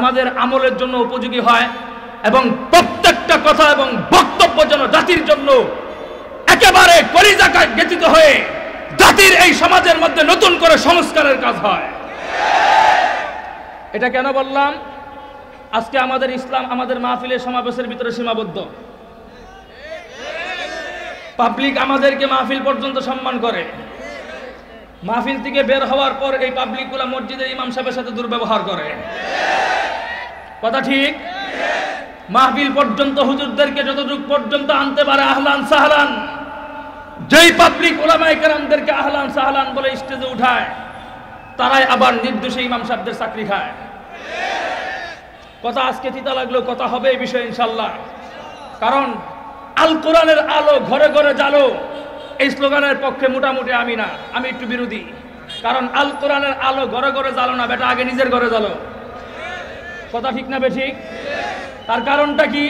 আমাদের আমলের জন্য উপযোগী হয় এবং প্রত্যেকটা কথা এবং বক্তব্য যেন জাতির জন্য একেবারে কলিজাকায় গেথিত হয়ে জাতির এই সমাজের মধ্যে নতুন করে সংস্কারের কাজ হয়। এটা কেন বললাম? আজকে আমাদের ইসলাম আমাদের মাহফিলের সমাবেশের ভিতরে সীমাবদ্ধ। পাবলিক আমাদেরকে মাহফিল পর্যন্ত সম্মান করে, মাহফিল থেকে বের হওয়ার পর এই পাবলিকগুলো মসজিদের ইমাম সাহেবের সাথে দুর্ব্যবহার করে। কথা ঠিক? মাহফিল পর্যন্ত হুজুরদেরকে যতটুকু পর্যন্ত আনতে পারে আহলান সাহলান, যেই পাবলিক উলামায়ে কেরামদেরকে আহলান সাহলান বলে স্টেজে উঠায় তারাই আবার নির্দোষী ইমাম সাহেবদের চাকরি খায়। কথা আজকে তিতা লাগলো, কথা হবে এই বিষয়ে ইনশাআল্লাহ। কারণ আল কোরআনের আলো ঘরে ঘরে জ্বালো, এই স্লোগানের পক্ষে মোটামুটি আমি না, আমি একটু বিরোধী। কারণ আল কোরআনের আলো ঘরে ঘরে জ্বালো না বেটা, আগে নিজের ঘরে জ্বালো। কথা ঠিক না বেঠিক? তার কারণটা কি?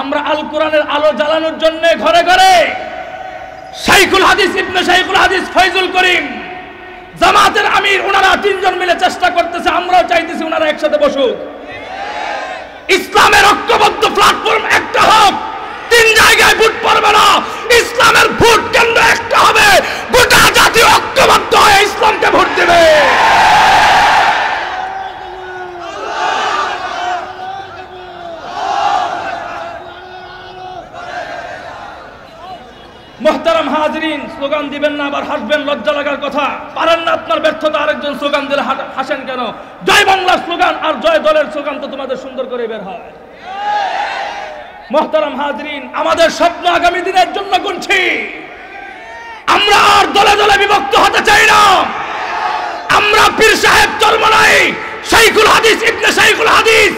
আমরা আল কোরআনের আলো জ্বালানোর জন্য ঘরে ঘরে শাইখুল হাদিস ইবনে শাইখুল হাদিস ফয়জুল করিম, জামাতের আমির, ওনারা তিনজন মিলে চেষ্টা করতেছে, আমরাও চাইতেছি ওনারা একসাথে বসুক। ইসলামের ঐক্যবদ্ধ প্ল্যাটফর্ম একটা হোক, তিন জায়গায় ভোট পড়বে না, ইসলামের ভোট কেন্দ্র একটা হবে, গোটা জাতি ঐক্যবদ্ধ হয়ে ইসলামকে ভোট দেবে। মোহতারাম হাজরিন, স্লোগান দিবেন না আবার হাসবেন, লজ্জা লাগার কথা। পারেন না আপনার ব্যর্থতা, আরেকজন স্লোগান দিলে হাসেন কেন? জয় বাংলার স্লোগান আর জয় দলের স্লোগান তো তোমাদের সুন্দর করে বের হয়। মোহতারাম হাজরিন, আমাদের স্বপ্ন আগামী দিনের জন্য গুনছি। আমরা আর দলে দলে বিভক্ত হতে চাই না। আমরা পীর সাহেব চরমনাই, শাইখুল হাদিস ইবনে শাইখুল হাদিস,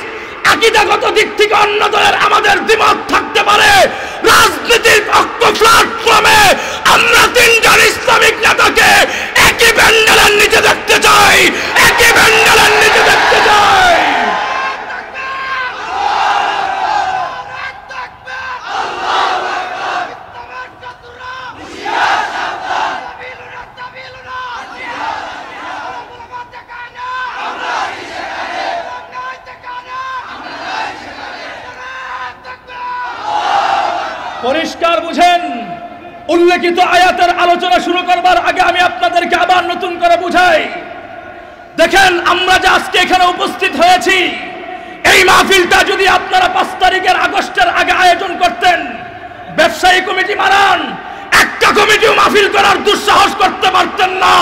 আকীদাগত দিক থেকে অন্য দলের আমাদের দ্বিমত থাকতে পারে, রাজনীতির প্ল্যাটফর্মে আমরা তিনজন ইসলামিক নেতাকে একই প্যান্ডেলের নিচে দেখতে চাই, একই প্যান্ডেলের নিচে দেখতে চাই। পরিষ্কার বুঝেন। উল্লেখিত আয়াতের আলোচনা শুরু করবার আগে আমি আপনাদেরকে আবার নতুন করে বুঝাই। দেখেন, আমরা যে আজকে এখানে উপস্থিত হয়েছি, এই মাহফিলটা যদি আপনারা 5 তারিখের আগস্টের আগে আয়োজন করতেন, ব্যবসায়ী কমিটি মারান, একটা কমিটিও মাহফিল করার দুঃসাহস করতে পারতেন না।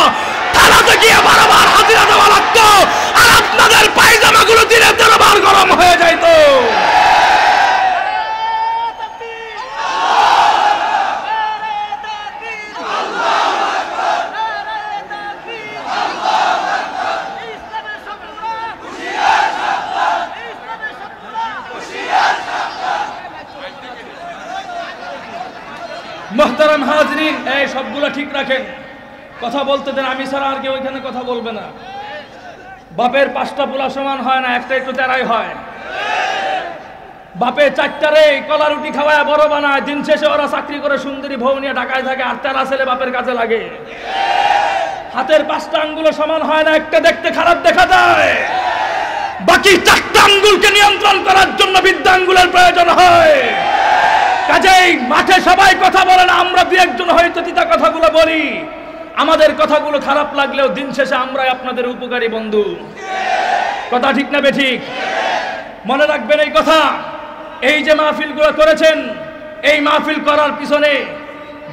তারাতে গিয়ে বারবার হাজিরা দেওয়া লাগতো, আর আপনাদের পায়জামাগুলো দিনে 13 বার গরম হয়ে যাইত। মোহতারাম হাজরিন, এই সবগুলো ঠিক রাখেন, কথা বলতে দেন, আমি ছাড়া আর কেউ ওইখানে কথা বলবে না। বাপের 5টা পোলা সমান হয় না, একটা একটু তেরাই হয়। বাপে 4টারে কলা রুটি খাওয়ায় বড় বানায়, দিন শেষে ওরা চাকরি করে সুন্দরী বউ নিয়ে ঢাকায় থাকে, আর তেরা ছেলে বাপের কাজে লাগে। হাতের 5টা আঙ্গুল সমান হয় না, একটা দেখতে খারাপ দেখা যায়। বাকি 4টা আঙ্গুলকে নিয়ন্ত্রণ করার জন্য বিদ্যা আঙ্গুলের প্রয়োজন হয়। কাজেই মাঠে সবাই কথা বলে না, আমরা 2-1 জন হয়তো তিতা কথাগুলো বলি। আমাদের কথাগুলো খারাপ লাগলেও দিন শেষে আমরাই আপনাদের উপকারী বন্ধু। কথা ঠিক না বেঠিক? মনে রাখবেন এই কথা। এই যে মাহফিলগুলো করেছেন, এই মাহফিল করার পিছনে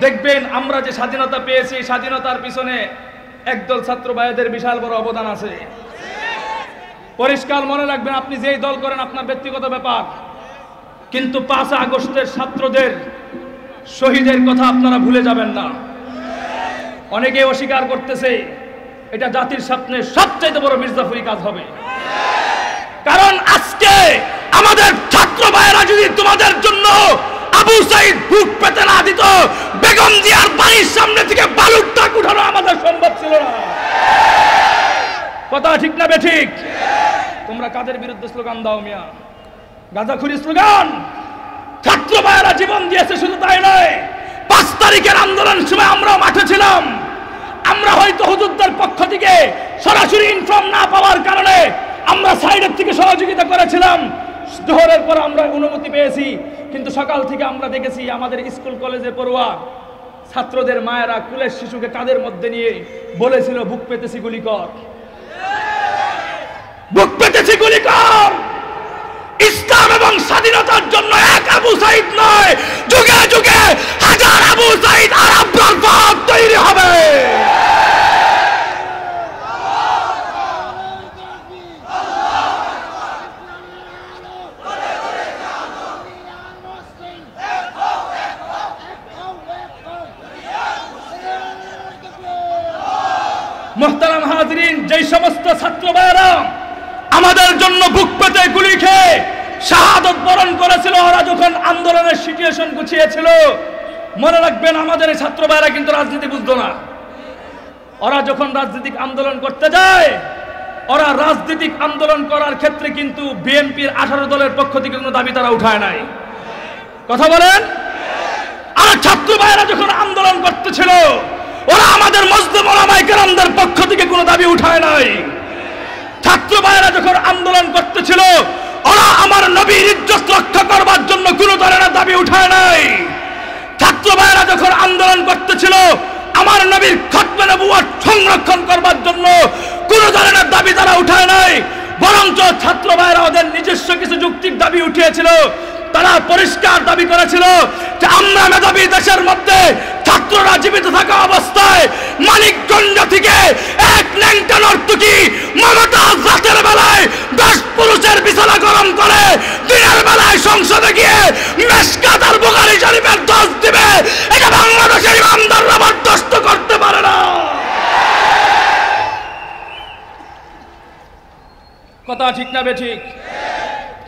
দেখবেন আমরা যে স্বাধীনতা পেয়েছি, স্বাধীনতার পিছনে একদল ছাত্র ভাইদের বিশাল বড় অবদান আছে। পরিষ্কার মনে রাখবেন, আপনি যেই দল করেন আপনার ব্যক্তিগত ব্যাপার, কিন্তু 5 আগস্টের ছাত্রদের শহীদের কথা আপনারা ভুলে যাবেন না। অনেকে অস্বীকার করতেছে, এটা জাতির সামনে সবচেয়ে বড় মির্জাফরি কাজ হবে। কারণ আজকে আমাদের ছাত্র ভাইয়েরা যদি তোমাদের জন্য আবু সাইদ বুক পেতে না দিত, বেগম জিয়ার বাড়ির সামনে থেকে বালুর ট্রাক উঠানো আমাদের সম্ভব ছিল না। কথা ঠিক না বেঠিক? তোমরা কাদের বিরুদ্ধে স্লোগান দাও মিয়া? গাঁজাখুরি স্লোগান। ছাত্র ভাইয়েরা জীবন দিয়েছে, শুধু তাই নয়, 5 তারিখের আন্দোলন সময় আমরাও মাঠে ছিলাম। আমরা হয়তো হুজুরদের পক্ষ থেকে সরাসরি ইনফর্ম না পাওয়ার কারণে আমরা সাইডের থেকে সহযোগিতা করেছিলাম, জোহরের পর আমরা অনুমতি পেয়েছি, কিন্তু সকাল থেকে আমরা দেখেছি আমাদের স্কুল কলেজে পড়ুয়া ছাত্রদের মায়েরা কুলের শিশুকে কাঁধের মধ্যে নিয়ে বলেছিল বুক পেতেছি গুলি কর, বুক পেতেছি গুলি কর। ইসলাম এবং স্বাধীনতার জন্য এক আবু সাইদ নয়, যুগে যুগে হাজার আবু সাইদ আর আব্দুল ফাদ তৈরি হবে। মুহতারাম হাজরিন, যেই সমস্ত ছাত্র ভাইয়েরা আমাদের জন্য বুক পেতে গুলি খেয়ে শাহাদত বরণ করেছিল, ওরা যখন আন্দোলনের সিচুয়েশন গুছিয়েছিল, মনে রাখবেন আমাদের এই ছাত্র ভাইয়েরা কিন্তু রাজনীতি বুঝতো না। ওরা যখন রাজনৈতিক আন্দোলন করতে যায়, ওরা রাজনৈতিক আন্দোলন করার ক্ষেত্রে কিন্তু বিএনপির 18 দলের পক্ষ থেকে কোনো দাবি তারা উঠায় নাই। কথা বলেন? আর ছাত্র ভাইয়েরা যখন আন্দোলন করতেছিল, ওরা আমাদের মজলুম ওলামায়ে কেরামদের পক্ষ থেকে কোনো দাবি উঠায় নাই। ছাত্র ভাইয়েরা যখন আন্দোলন করতেছিল, ওরা আমার নবীর ইজ্জত রক্ষা করবার জন্য কোনো ধরনের দাবি উঠায় নাই। ছাত্র ভাইয়েরা যখন আন্দোলন করতেছিল, আমার নবীর খতমে নবুয়ত সংরক্ষণ করবার জন্য কোনো ধরনের দাবি তারা উঠায় নাই। বরঞ্চ ছাত্র ভাইয়েরা ওদের নিজস্ব কিছু যৌক্তিক দাবি উঠিয়েছিল। তারা পরিষ্কার দাবি করেছিল যে আমরা মেধাবী দেশের মধ্যে ছাত্ররা জীবিত থাকা অবস্থায় মানিকগঞ্জ থেকে এক ল্যাংটা নর্তকী মমতাজ রাতের বেলায় 10 পুরুষের বিছানা গরম করে দিনের বেলায় সংসদে গিয়ে মিশকাত আর বুখারী শরীফের দোষ দিবে, এটা বাংলাদেশের ইমামদাররা বরদাস্ত করতে পারে না। কথা ঠিক না বেঠিক?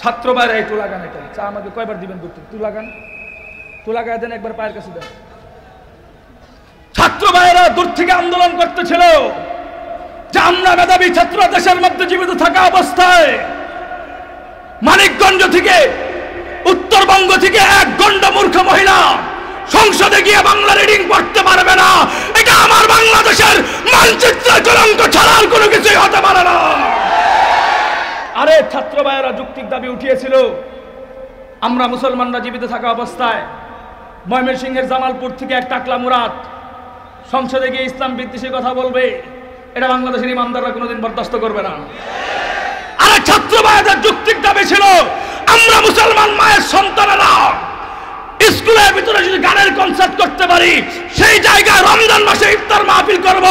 ছাত্র ভাইরা একটু লাগান, এটা চা আমাকে কয়বার দিবেন করতে? তুই লাগান, তুই লাগাই দেন, একবার পায়ের কাছে দেন। ছাত্র ভাইরা দূর থেকে আন্দোলন করতেছিল যে আমরা মেধাবী ছাত্র দেশের মধ্যে জীবিত থাকা অবস্থায় মানিকগঞ্জ থেকে উত্তরবঙ্গ থেকে এক গন্ড মূর্খ মহিলা সংসদে গিয়ে বাংলা রিডিং পড়তে পারবে না, এটা আমার বাংলাদেশের মানচিত্রে কলঙ্ক ছাড়ার কোনো কিছুই হতে পারে না। আরে ছাত্র ভাইয়েরা যৌক্তিক দাবি উঠিয়েছিল, আমরা মুসলমানরা জীবিত থাকা অবস্থায় ময়মনসিংহের জামালপুর থেকে এক টাকলা মুরাদ সংসদে গিয়ে ইসলাম বিদ্বেষী কথা বলবে, এটা বাংলাদেশের ইমামদাররা কোনোদিন বরদাস্ত করবে না। আরে ছাত্র ভাইদের যৌক্তিক দাবি ছিল আমরা মুসলমান মায়ের সন্তানেরা স্কুলের ভিতরে যদি গানের কনসার্ট করতে পারি, সেই জায়গায় রমজান মাসে ইফতার মাহফিল করব,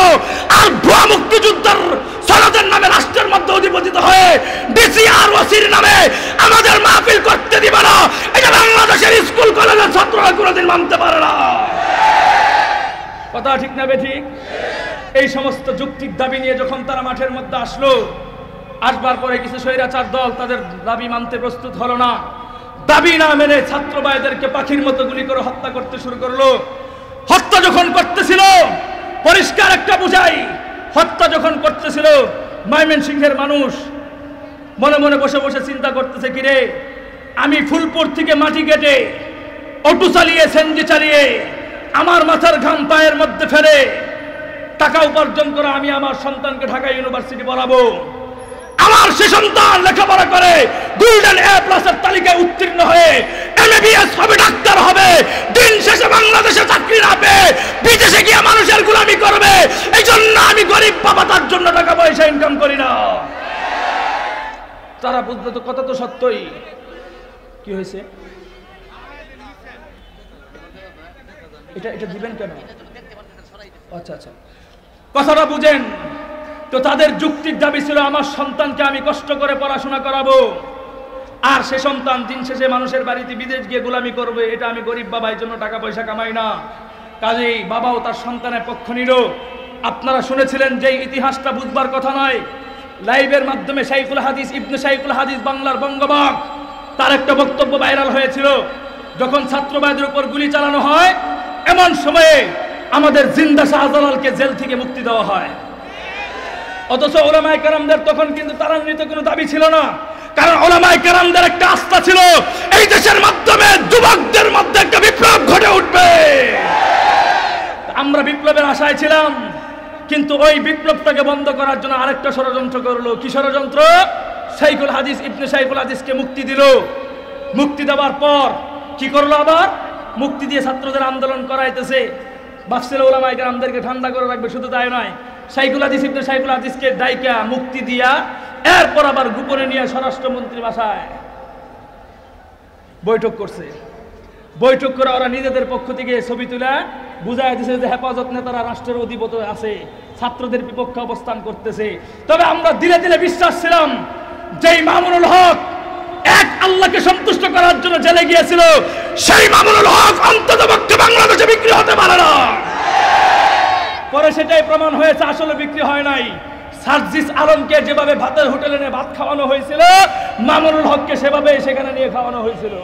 আর ভুয়া মুক্তিযুদ্ধের সনদের নামে রাষ্ট্রের মধ্যে অধিপতিত হয়ে ডিসি আর ওসির নামে আমাদের মাহফিল করতে দিবে না, এটা বাংলাদেশের স্কুল কলেজের ছাত্ররা কোনোদিন মানতে পারে না। কথা ঠিক না বেঠিক? এই সমস্ত যৌক্তিক দাবি নিয়ে যখন তারা মাঠের মধ্যে আসলো, আসবার পরে কিছু স্বৈরাচার দল তাদের দাবি মানতে প্রস্তুত হলো না। দাবি না মেনে ছাত্র ভাইদেরকে পাখির মতো গুলি করে হত্যা করতে শুরু করলো। হত্যা যখন করতেছিল, পরিষ্কার একটা বুঝাই, হত্যা যখন করতেছিল, ময়মনসিংহের মানুষ মনে মনে বসে বসে চিন্তা করতেছে, কিরে আমি ফুলপুর থেকে মাটি কেটে অটো চালিয়ে সেনজি চালিয়ে আমার মাথার ঘাম পায়ের মধ্যে ফেলে টাকা উপার্জন করে আমি আমার সন্তানকে ঢাকা ইউনিভার্সিটি পড়াবো, আমার সে সন্তান লেখাপড়া করে গোল্ডেন এ প্লাসের তালিকায় উত্তীর্ণ হয়ে এমবিবিএস হবে, ডাক্তার হবে, দিন শেষে বাংলাদেশে চাকরি না পেয়ে বিদেশে গিয়ে মানুষের গোলামি করবে, এই জন্য আমি গরিব বাবা তার জন্য টাকা পয়সা ইনকাম করি না। তারা বুঝতে তো কথা তো সত্যই। কি হয়েছে? এটা এটা দিবেন কেন? আচ্ছা আচ্ছা, কথাটা বুঝেন তো। তাদের যৌক্তিক দাবি ছিল আমার সন্তানকে আমি কষ্ট করে পড়াশোনা করাবো, আর সে সন্তান দিন শেষে মানুষের বাড়িতে বিদেশ গিয়ে গোলামি করবে, এটা আমি গরিব বাবা, এই জন্য টাকা পয়সা কামাই না। কাজেই বাবাও তার সন্তানের পক্ষ নিল। আপনারা শুনেছিলেন যে ইতিহাসটা বুঝবার কথা নয়, লাইভের মাধ্যমে শাইখুল হাদিস ইবনে শাইখুল হাদিস বাংলার বঙ্গবাগ, তার একটা বক্তব্য ভাইরাল হয়েছিল। যখন ছাত্র ভাইদের উপর গুলি চালানো হয়, এমন সময়ে আমাদের জিন্দা শাহজালালকে জেল থেকে মুক্তি দেওয়া হয়, অথচ ওলামায়ে কেরামদের তখন কিন্তু ত্বরান্বিত কোনো দাবি ছিল না। কারণ ওলামায়ে কেরামদের একটা আস্থা ছিল এই দেশের মাধ্যমে যুবকদের মধ্যে একটা বিপ্লব ঘটে উঠবে। আমরা বিপ্লবের আশায় ছিলাম, কিন্তু ওই বিপ্লবটাকে বন্ধ করার জন্য আরেকটা ষড়যন্ত্র করলো। কি ষড়যন্ত্র? শাইখুল হাদিস ইবনে শাইখুল হাদিসকে মুক্তি দিল। মুক্তি দেওয়ার পর কি করলো? আবার মুক্তি দিয়ে ছাত্রদের আন্দোলন করাইতেছে। বাফসিল উলামায়ে কেরামদেরকে ঠান্ডা করে রাখবে। শুধু তাই নয়, শাইখুল হাদিস ইবনে শাইখুল হাদিসকে ডাইকা মুক্তি দিয়া এরপর আবার গোপনে নিয়ে স্বরাষ্ট্রমন্ত্রী বাসায় বৈঠক করছে। বৈঠক করে ওরা নিজেদের পক্ষ থেকে ছবি তুলে বুঝাই দিছে যে হেফাজত নেতারা রাষ্ট্রের অধিপতি আছে, ছাত্রদের বিপক্ষে অবস্থান করতেছে। তবে আমরা দিলে দিলে বিশ্বাস ছিলাম যে মামুনুল হক এক আল্লাহকে সন্তুষ্ট করার জন্য জেলে গিয়েছিল, সেই মামুনুল হক অন্ততপক্ষে বাংলাদেশে বিক্রি হতে পারে না। পরে সেটাই প্রমাণ হয়েছে, আসলে বিক্রি হয় নাই। সার্জিস আলমকে যেভাবে ভাতের হোটেলে নিয়ে ভাত খাওয়ানো হয়েছিল, মামুনুল হককে সেভাবে সেখানে নিয়ে খাওয়ানো হয়েছিল।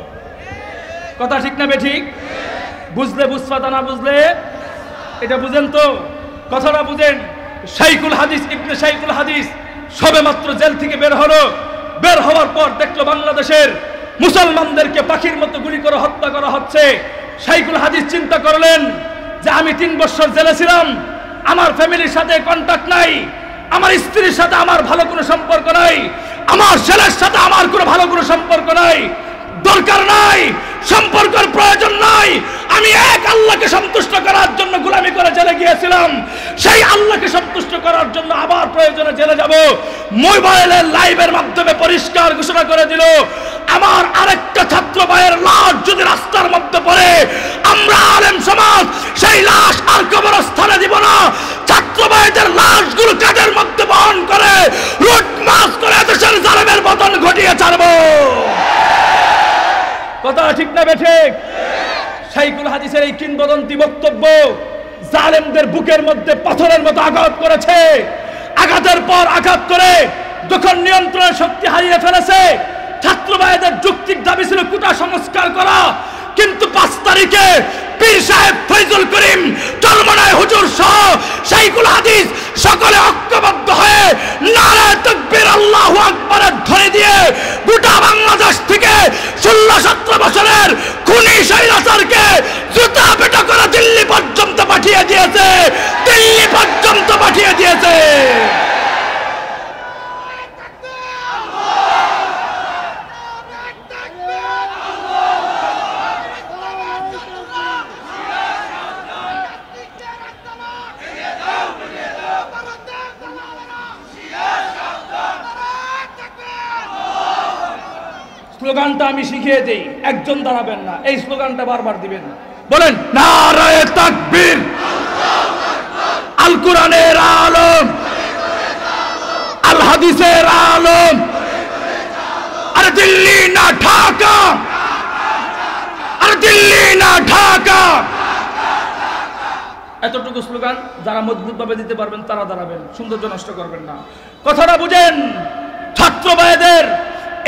কথা ঠিক না বেঠিক? বুঝলে বুঝপাতা, না বুঝলে এটা বুঝেন তো, কথাটা বুঝেন। শাইখুল হাদিস ইবনে শাইখুল হাদিস সবে মাত্র জেল থেকে বের হলো। বের হওয়ার পর দেখলো বাংলাদেশের মুসলমানদেরকে পাখির মতো গুলি করে হত্যা করা হচ্ছে। শাইখুল হাদিস চিন্তা করলেন যে আমি 3 বছর জেলে ছিলাম, আমার ফ্যামিলির সাথে কন্টাক্ট নাই, আমার স্ত্রীর সাথে আমার ভালো কোনো সম্পর্ক নাই, আমার ছেলের সাথে আমার কোনো ভালো কোনো সম্পর্ক নাই, দরকার নাই, সম্পর্কের প্রয়োজন নাই। আমি এক আল্লাহকে সন্তুষ্ট করার জন্য গোলামি করে জেলে গিয়েছিলাম, সেই আল্লাহকে সন্তুষ্ট করার জন্য আবার প্রয়োজনে জেলে যাব। মোবাইলের লাইভের মাধ্যমে পরিষ্কার ঘোষণা করে দিল, আমার আরেকটা ছাত্র ভাইয়ের লাশ যদি রাস্তার মধ্যে পড়ে, আমরা আলেম সমাজ সেই লাশ আর কবরস্থানে দিব না। ছাত্র ভাইদের লাশগুলো কাঁধের মধ্যে বহন করে রুট মাস করে দেশের জালেমের পতন ঘটিয়ে ছাড়বো। কথা ঠিক না বেঠিক? শাইখুল হাদিসের এই কিংবদন্তি বক্তব্য জালেমদের বুকের মধ্যে পাথরের মতো আঘাত করেছে। আঘাতের পর আঘাত করে যখন নিয়ন্ত্রণের শক্তি হারিয়ে ফেলেছে, ছাত্র ভাইদের যৌক্তিক দাবি ছিল কোটা সংস্কার করা, কিন্তু 5 তারিখে পীর সাহেব ফয়জুল করিম চরমনায় হুজুর সহ শাইখুল হাদিস সকলে ঐক্যবদ্ধ হয়ে নারায়ে তাকবীর আল্লাহু আকবারের ধ্বনি দিয়ে গোটা বাংলাদেশ থেকে 16-17 বছরের খুনি স্বৈরাচারকে জুতা পেটা করে দিল্লি পর্যন্ত পাঠিয়ে দিয়েছে, দিল্লি পর্যন্ত পাঠিয়ে দিয়েছে। স্লোগানটা আমি শিখিয়ে দেই, একজন দাঁড়াবেন না, এই স্লোগানটা বারবার দিবেন। বলেন নারায়ে তাকবীর, আল কোরআনের আলম, আল হাদিসের আলম, আরে দিল্লি না ঢাকা, আরে দিল্লি না ঢাকা। এতটুকু স্লোগান যারা মজবুত ভাবে দিতে পারবেন তারা দাঁড়াবেন, সৌন্দর্য নষ্ট করবেন না। কথাটা বুঝেন। ছাত্র ভাইদের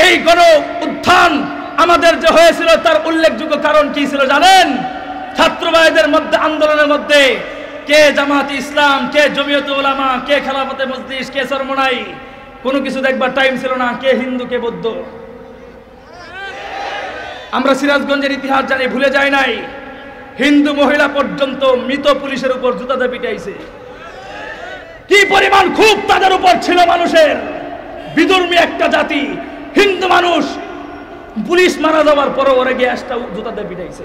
এই গণ উত্থান আমাদের যে হয়েছিল তার উল্লেখযোগ্য কারণ কি ছিল জানেন? ছাত্র ভাইদের মধ্যে, আন্দোলনের মধ্যে কে জামাত ইসলাম, কে জমিয়তে উলামা, কে খেলাফতে মজলিস, কে চরমনাই, কোনো কিছু দেখবার টাইম ছিল না। কে হিন্দু, কে বৌদ্ধ। আমরা সিরাজগঞ্জের ইতিহাস জানি, ভুলে যাই নাই। হিন্দু মহিলা পর্যন্ত মৃত পুলিশের উপর জুতাতে পিটাইছে। কি পরিমাণ খুব তাদের উপর ছিল মানুষের। বিধর্মী একটা জাতি, হিন্দু মানুষ, পুলিশ মারা যাওয়ার পরও ওরা গিয়ে একটা জুতাতে পিটাইছে।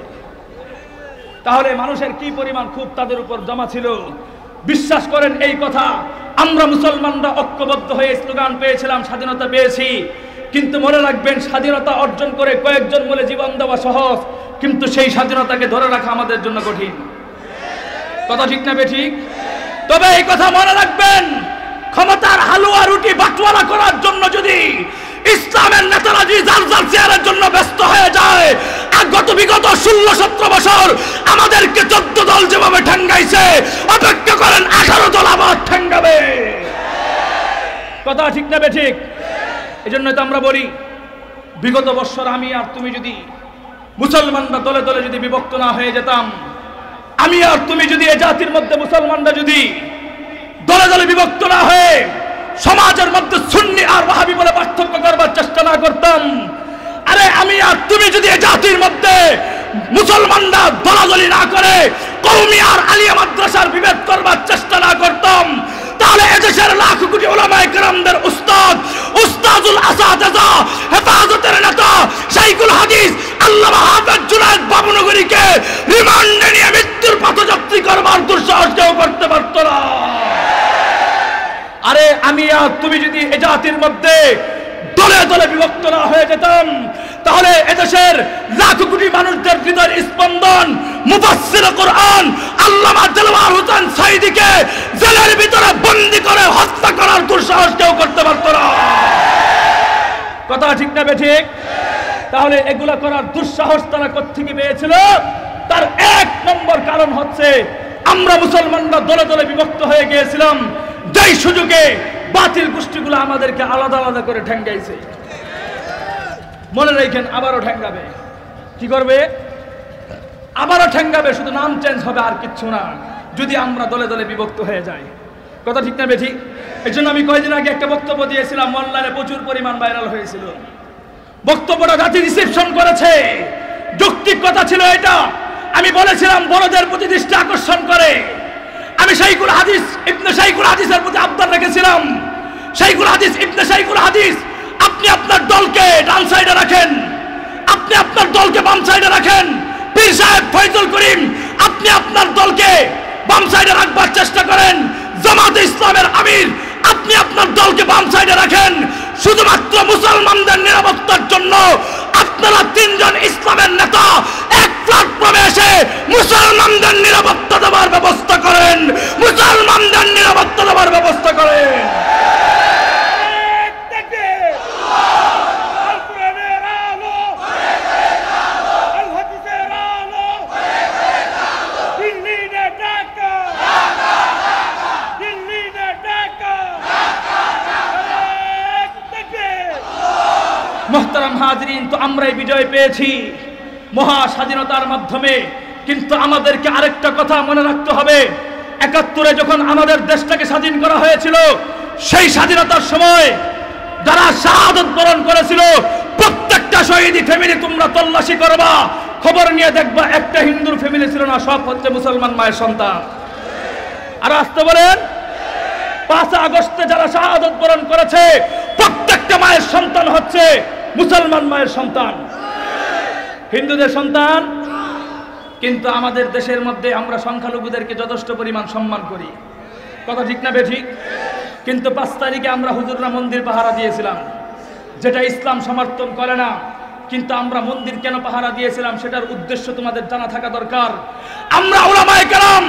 তাহলে মানুষের কি পরিমাণ খুব তাদের উপর জমা ছিল। বিশ্বাস করেন এই কথা, আমরা মুসলমানরা ঐক্যবদ্ধ হয়ে স্লোগান পেয়েছিলাম, স্বাধীনতা পেয়েছি। কিন্তু মনে রাখবেন, স্বাধীনতা অর্জন করে কয়েকজন বলে জীবন দেওয়া সহজ, কিন্তু সেই স্বাধীনতাকে ধরে রাখা আমাদের জন্য কঠিন। কথা ঠিক না বেঠিক? তবে এই কথা মনে রাখবেন, ক্ষমতার হালুয়া রুটি বাটওয়ারা করার জন্য যদি ইসলামের নেতারা যে যার যার চেয়ারের জন্য ব্যস্ত হয়ে যায়, আর বিগত 16-17 বছর আমাদেরকে 14 দল যেভাবে ঠেঙ্গাইছে, অপেক্ষা করেন 18 দল আবার ঠেঙ্গাবে। কথা ঠিক না বেঠিক? এই জন্যই তো আমরা বলি, বিগত বছর আমি আর তুমি যদি মুসলমানরা দলে দলে যদি বিভক্ত না হয়ে যেতাম, আমি আর তুমি যদি এ জাতির মধ্যে মুসলমানরা যদি দলে দলে বিভক্ত না হয়ে সমাজের মধ্যে সুন্নি আর ওয়াহাবি বলে পার্থক্য করবার চেষ্টা না করতাম, আরে আমি আর তুমি যদি এ জাতির মধ্যে মুসলমানরা দলাদলি না করে কওমি আর আলিয়া মাদ্রাসার বিভেদ করবার চেষ্টা না করতাম, তাহলে এদেশের লাখ কোটি উলামায়ে কেরামদের উস্তাদুল আসাতিজা, হেফাজতের নেতা শাইখুল হাদিস আল্লামা হাফেজ জুনায়েদ বাবুনগরীকে রিমান্ডে নিয়ে মৃত্যুর পথযাত্রী করবার দুঃসাহস কেউ করতে পারত না। আরে আমি আর তুমি যদি এ জাতির মধ্যে দলে দলে বিভক্ত না হয়ে যেতাম, তাহলে এদেশের লাখ কোটি মানুষদের হৃদয়ের স্পন্দন মুফাসসির কোরআন আল্লামা দেলওয়ার হোসেন সাঈদীকে জেলের ভিতরে বন্দী করে হত্যা করার দুঃসাহস কেউ করতে পারত না। কথা ঠিক না বেঠিক? তাহলে এগুলা করার দুঃসাহস তারা কোত্থেকে পেয়েছিল? তার এক নম্বর কারণ হচ্ছে আমরা মুসলমানরা দলে দলে বিভক্ত হয়ে গিয়েছিলাম, যেই সুযোগে বাতিল গোষ্ঠীগুলো আমাদেরকে আলাদা আলাদা করে ঠেঙ্গাইছে। মনে রাখেন, আবারও ঠেঙ্গাবে। কি করবে? আবারও ঠেঙ্গাবে, শুধু নাম চেঞ্জ হবে, আর কিচ্ছু না, যদি আমরা দলে দলে বিভক্ত হয়ে যাই। কথা ঠিক না বেঠিক? এই জন্য আমি কয়েকদিন আগে একটা বক্তব্য দিয়েছিলাম, অনলাইনে প্রচুর পরিমাণ ভাইরাল হয়েছিল। বক্তব্যটা জাতি রিসেপশন করেছে, যৌক্তিক কথা ছিল এটা। আমি বলেছিলাম বড়দের প্রতি দৃষ্টি আকর্ষণ করে আমি শাইখুল হাদিস ইবনে শাইখুল হাদিসের প্রতি আবদার রেখেছিলাম। শাইখুল হাদিস ইবনে শাইখুল হাদিস, আপনি আপনার দলকে ডান সাইডে রাখেন, আপনি আপনার দলকে বাম সাইডে রাখেন। পীর সাহেব ফয়জুল করিম, আপনি আপনার দলকে বাম সাইডে রাখবার চেষ্টা করেন। জামাতে ইসলামের আমির, আপনি আপনার দলকে বাম সাইডে রাখেন। শুধুমাত্র মুসলমানদের নিরাপত্তার জন্য আপনারা তিনজন ইসলামের নেতা এক প্ল্যাটফর্মে এসে মুসলমানদের নিরাপত্তা দেওয়ার ব্যবস্থা করেন, মুসলমানদের নিরাপত্তা দেওয়ার ব্যবস্থা করেন। মোহতারাম হাজরিন, তো আমরাই বিজয় পেয়েছি মহা স্বাধীনতার মাধ্যমে, কিন্তু আমাদেরকে আরেকটা কথা মনে রাখতে হবে। ৭১ যখন আমাদের দেশটাকে স্বাধীন করা হয়েছিল, সেই স্বাধীনতার সময় যারা শাহাদত বরণ করেছিল, প্রত্যেকটা শহীদি ফ্যামিলি তোমরা তল্লাশি করবা, খবর নিয়ে দেখবা একটা হিন্দুর ফ্যামিলি ছিল না, সব হচ্ছে মুসলমান মায়ের সন্তান। আর আসতে বলেন, ৫ আগস্টে যারা শাহাদত বরণ করেছে, প্রত্যেকটা মায়ের সন্তান হচ্ছে মুসলমান মায়ের সন্তান, হিন্দুদের সন্তান। কিন্তু আমাদের দেশের মধ্যে আমরা সংখ্যালঘুদেরকে যথেষ্ট পরিমাণ সম্মান করি। কথা ঠিক না বেঠিক? কিন্তু ৫ তারিখে আমরা হুজুররা মন্দির পাহারা দিয়েছিলাম, যেটা ইসলাম সমর্থন করে না। কিন্তু আমরা মন্দির কেন পাহারা দিয়েছিলাম সেটার উদ্দেশ্য তোমাদের জানা থাকা দরকার। আমরা উলামায়ে কেরাম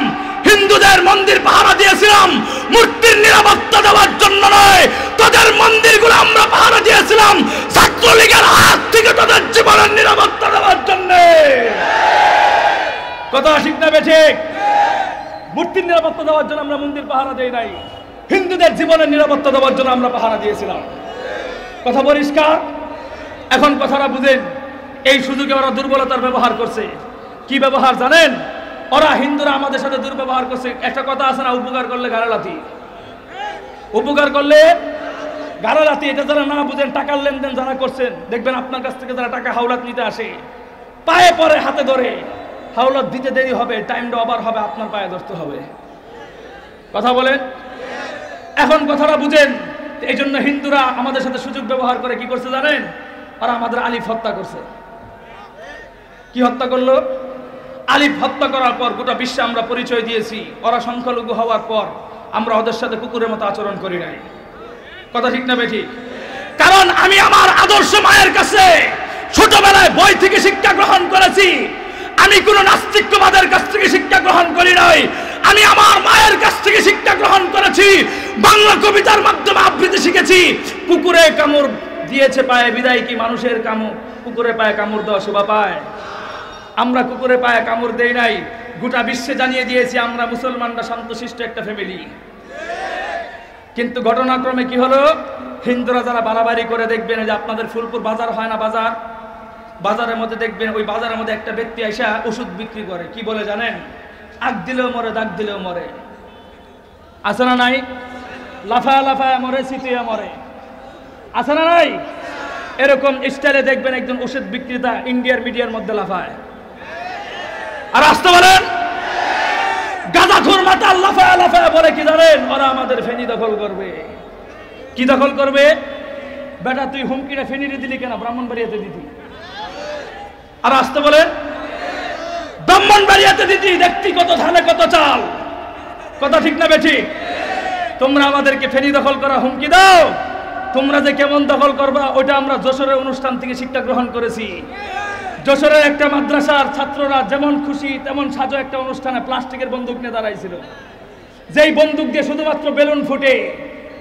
হিন্দুদের মন্দির পাহারা দিয়েছিলাম মূর্তির নিরাপত্তা দেওয়ার জন্য নয়, তাদের মন্দিরগুলো আমরা পাহারা দিয়েছিলাম ছাত্রলীগের হাত থেকে তাদের জীবনের নিরাপত্তা দেওয়ার জন্য। কথা ঠিক না বেঠিক? মূর্তির নিরাপত্তা দেওয়ার জন্য আমরা মন্দির পাহারা দেই নাই, হিন্দুদের জীবনের নিরাপত্তা দেওয়ার জন্য আমরা পাহারা দিয়েছিলাম। কথা পরিষ্কার? এখন কথাটা বুঝেন, এই সুযোগে ওরা দুর্বলতার ব্যবহার করছে। কি ব্যবহার জানেন? ওরা হিন্দুরা আমাদের সাথে দুর্ব্যবহার করছে। একটা কথা আছে না, উপকার করলে গালালাতি, উপকার করলে গালালাতি। এটা যারা না বুঝেন, টাকার লেনদেন যারা করছেন, দেখবেন আপনার কাছ থেকে যারা টাকা হাওলাত নিতে আসে, পায়ে পরে হাতে ধরে, হাওলাত দিতে দেরি হবে, টাইমটা ওভার হবে, আপনার পায়ে ধরতে হবে। কথা বলেন? এখন কথাটা বুঝেন। এই জন্য হিন্দুরা আমাদের সাথে সুযোগ ব্যবহার করে কি করছে জানেন? ওরা আমাদের আলিফ হত্যা করছে। কি হত্যা করলো? আলিফ হত্যা করার পর গোটা বিশ্বে আমরা পরিচয় দিয়েছি ওরা সংখ্যালঘু হওয়ার পর আমরা ওদের সাথে কুকুরের মতো আচরণ করি নাই। কথা ঠিক না বেঠিক? কারণ আমি আমার আদর্শ মায়ের কাছে ছোটবেলায় বই থেকে শিক্ষা গ্রহণ করেছি। আমি কোনো নাস্তিকবাদের কাছ থেকে শিক্ষা গ্রহণ করি নাই, আমি আমার মায়ের কাছ থেকে শিক্ষা গ্রহণ করেছি। বাংলা কবিতার মাধ্যমে আবৃত্তি শিখেছি। কুকুরে কামড় দিয়েছে পায়ে, বিদায় কি মানুষের কামড়? কুকুরে পায়ে কামড় দেওয়া শোভা পায়? আমরা কুকুরে পায়ে কামড় দেই নাই, গোটা বিশ্বে জানিয়ে দিয়েছি আমরা মুসলমানরা শান্তশিষ্ট একটা ফ্যামিলি। কিন্তু ঘটনাক্রমে কি হলো? হিন্দুরা যারা বাড়াবাড়ি করে, দেখবেন যে আপনাদের ফুলপুর বাজার হয় না, বাজারের মধ্যে দেখবেন ওই বাজারের মধ্যে একটা ব্যক্তি এসে ওষুধ বিক্রি করে। কি বলে জানেন? আগ দিলেও মরে, দাগ দিলেও মরে। আছে না নাই? লাফায়া লাফায়া মরে, চিতিয়া মরে। আছে না নাই? এরকম স্টাইলে দেখবেন একজন ওষুধ বিক্রেতা ইন্ডিয়ার মিডিয়ার মধ্যে লাফায়। আর আসতে বলেন, গাঁজা মাথুর মাথা লাফায়া লাফায়া বলে কি জানেন, ওরা আমাদের ফেনী দখল করবে। কি দখল করবে? বেটা তুই হুমকিটা ফেনীরে দিলি কেন, ব্রাহ্মণবাড়িয়াতে দিতি। আর আসতে বলে ব্রাহ্মণবাড়িয়াতে দিতি, দেখতি কত ধানে কত চাল। কথা ঠিক না বেঠিক? তোমরা আমাদেরকে ফেনী দখল করা হুমকি দাও, তোমরা যে কেমন দখল করবা ওটা আমরা যশোরের অনুষ্ঠান থেকে শিক্ষা গ্রহণ করেছি। যশোরের একটা মাদ্রাসার ছাত্ররা যেমন খুশি তেমন সাজো একটা অনুষ্ঠানে প্লাস্টিকের বন্দুক নিয়ে দাঁড়াইছিল, যেই বন্দুক দিয়ে শুধুমাত্র বেলুন ফুটে,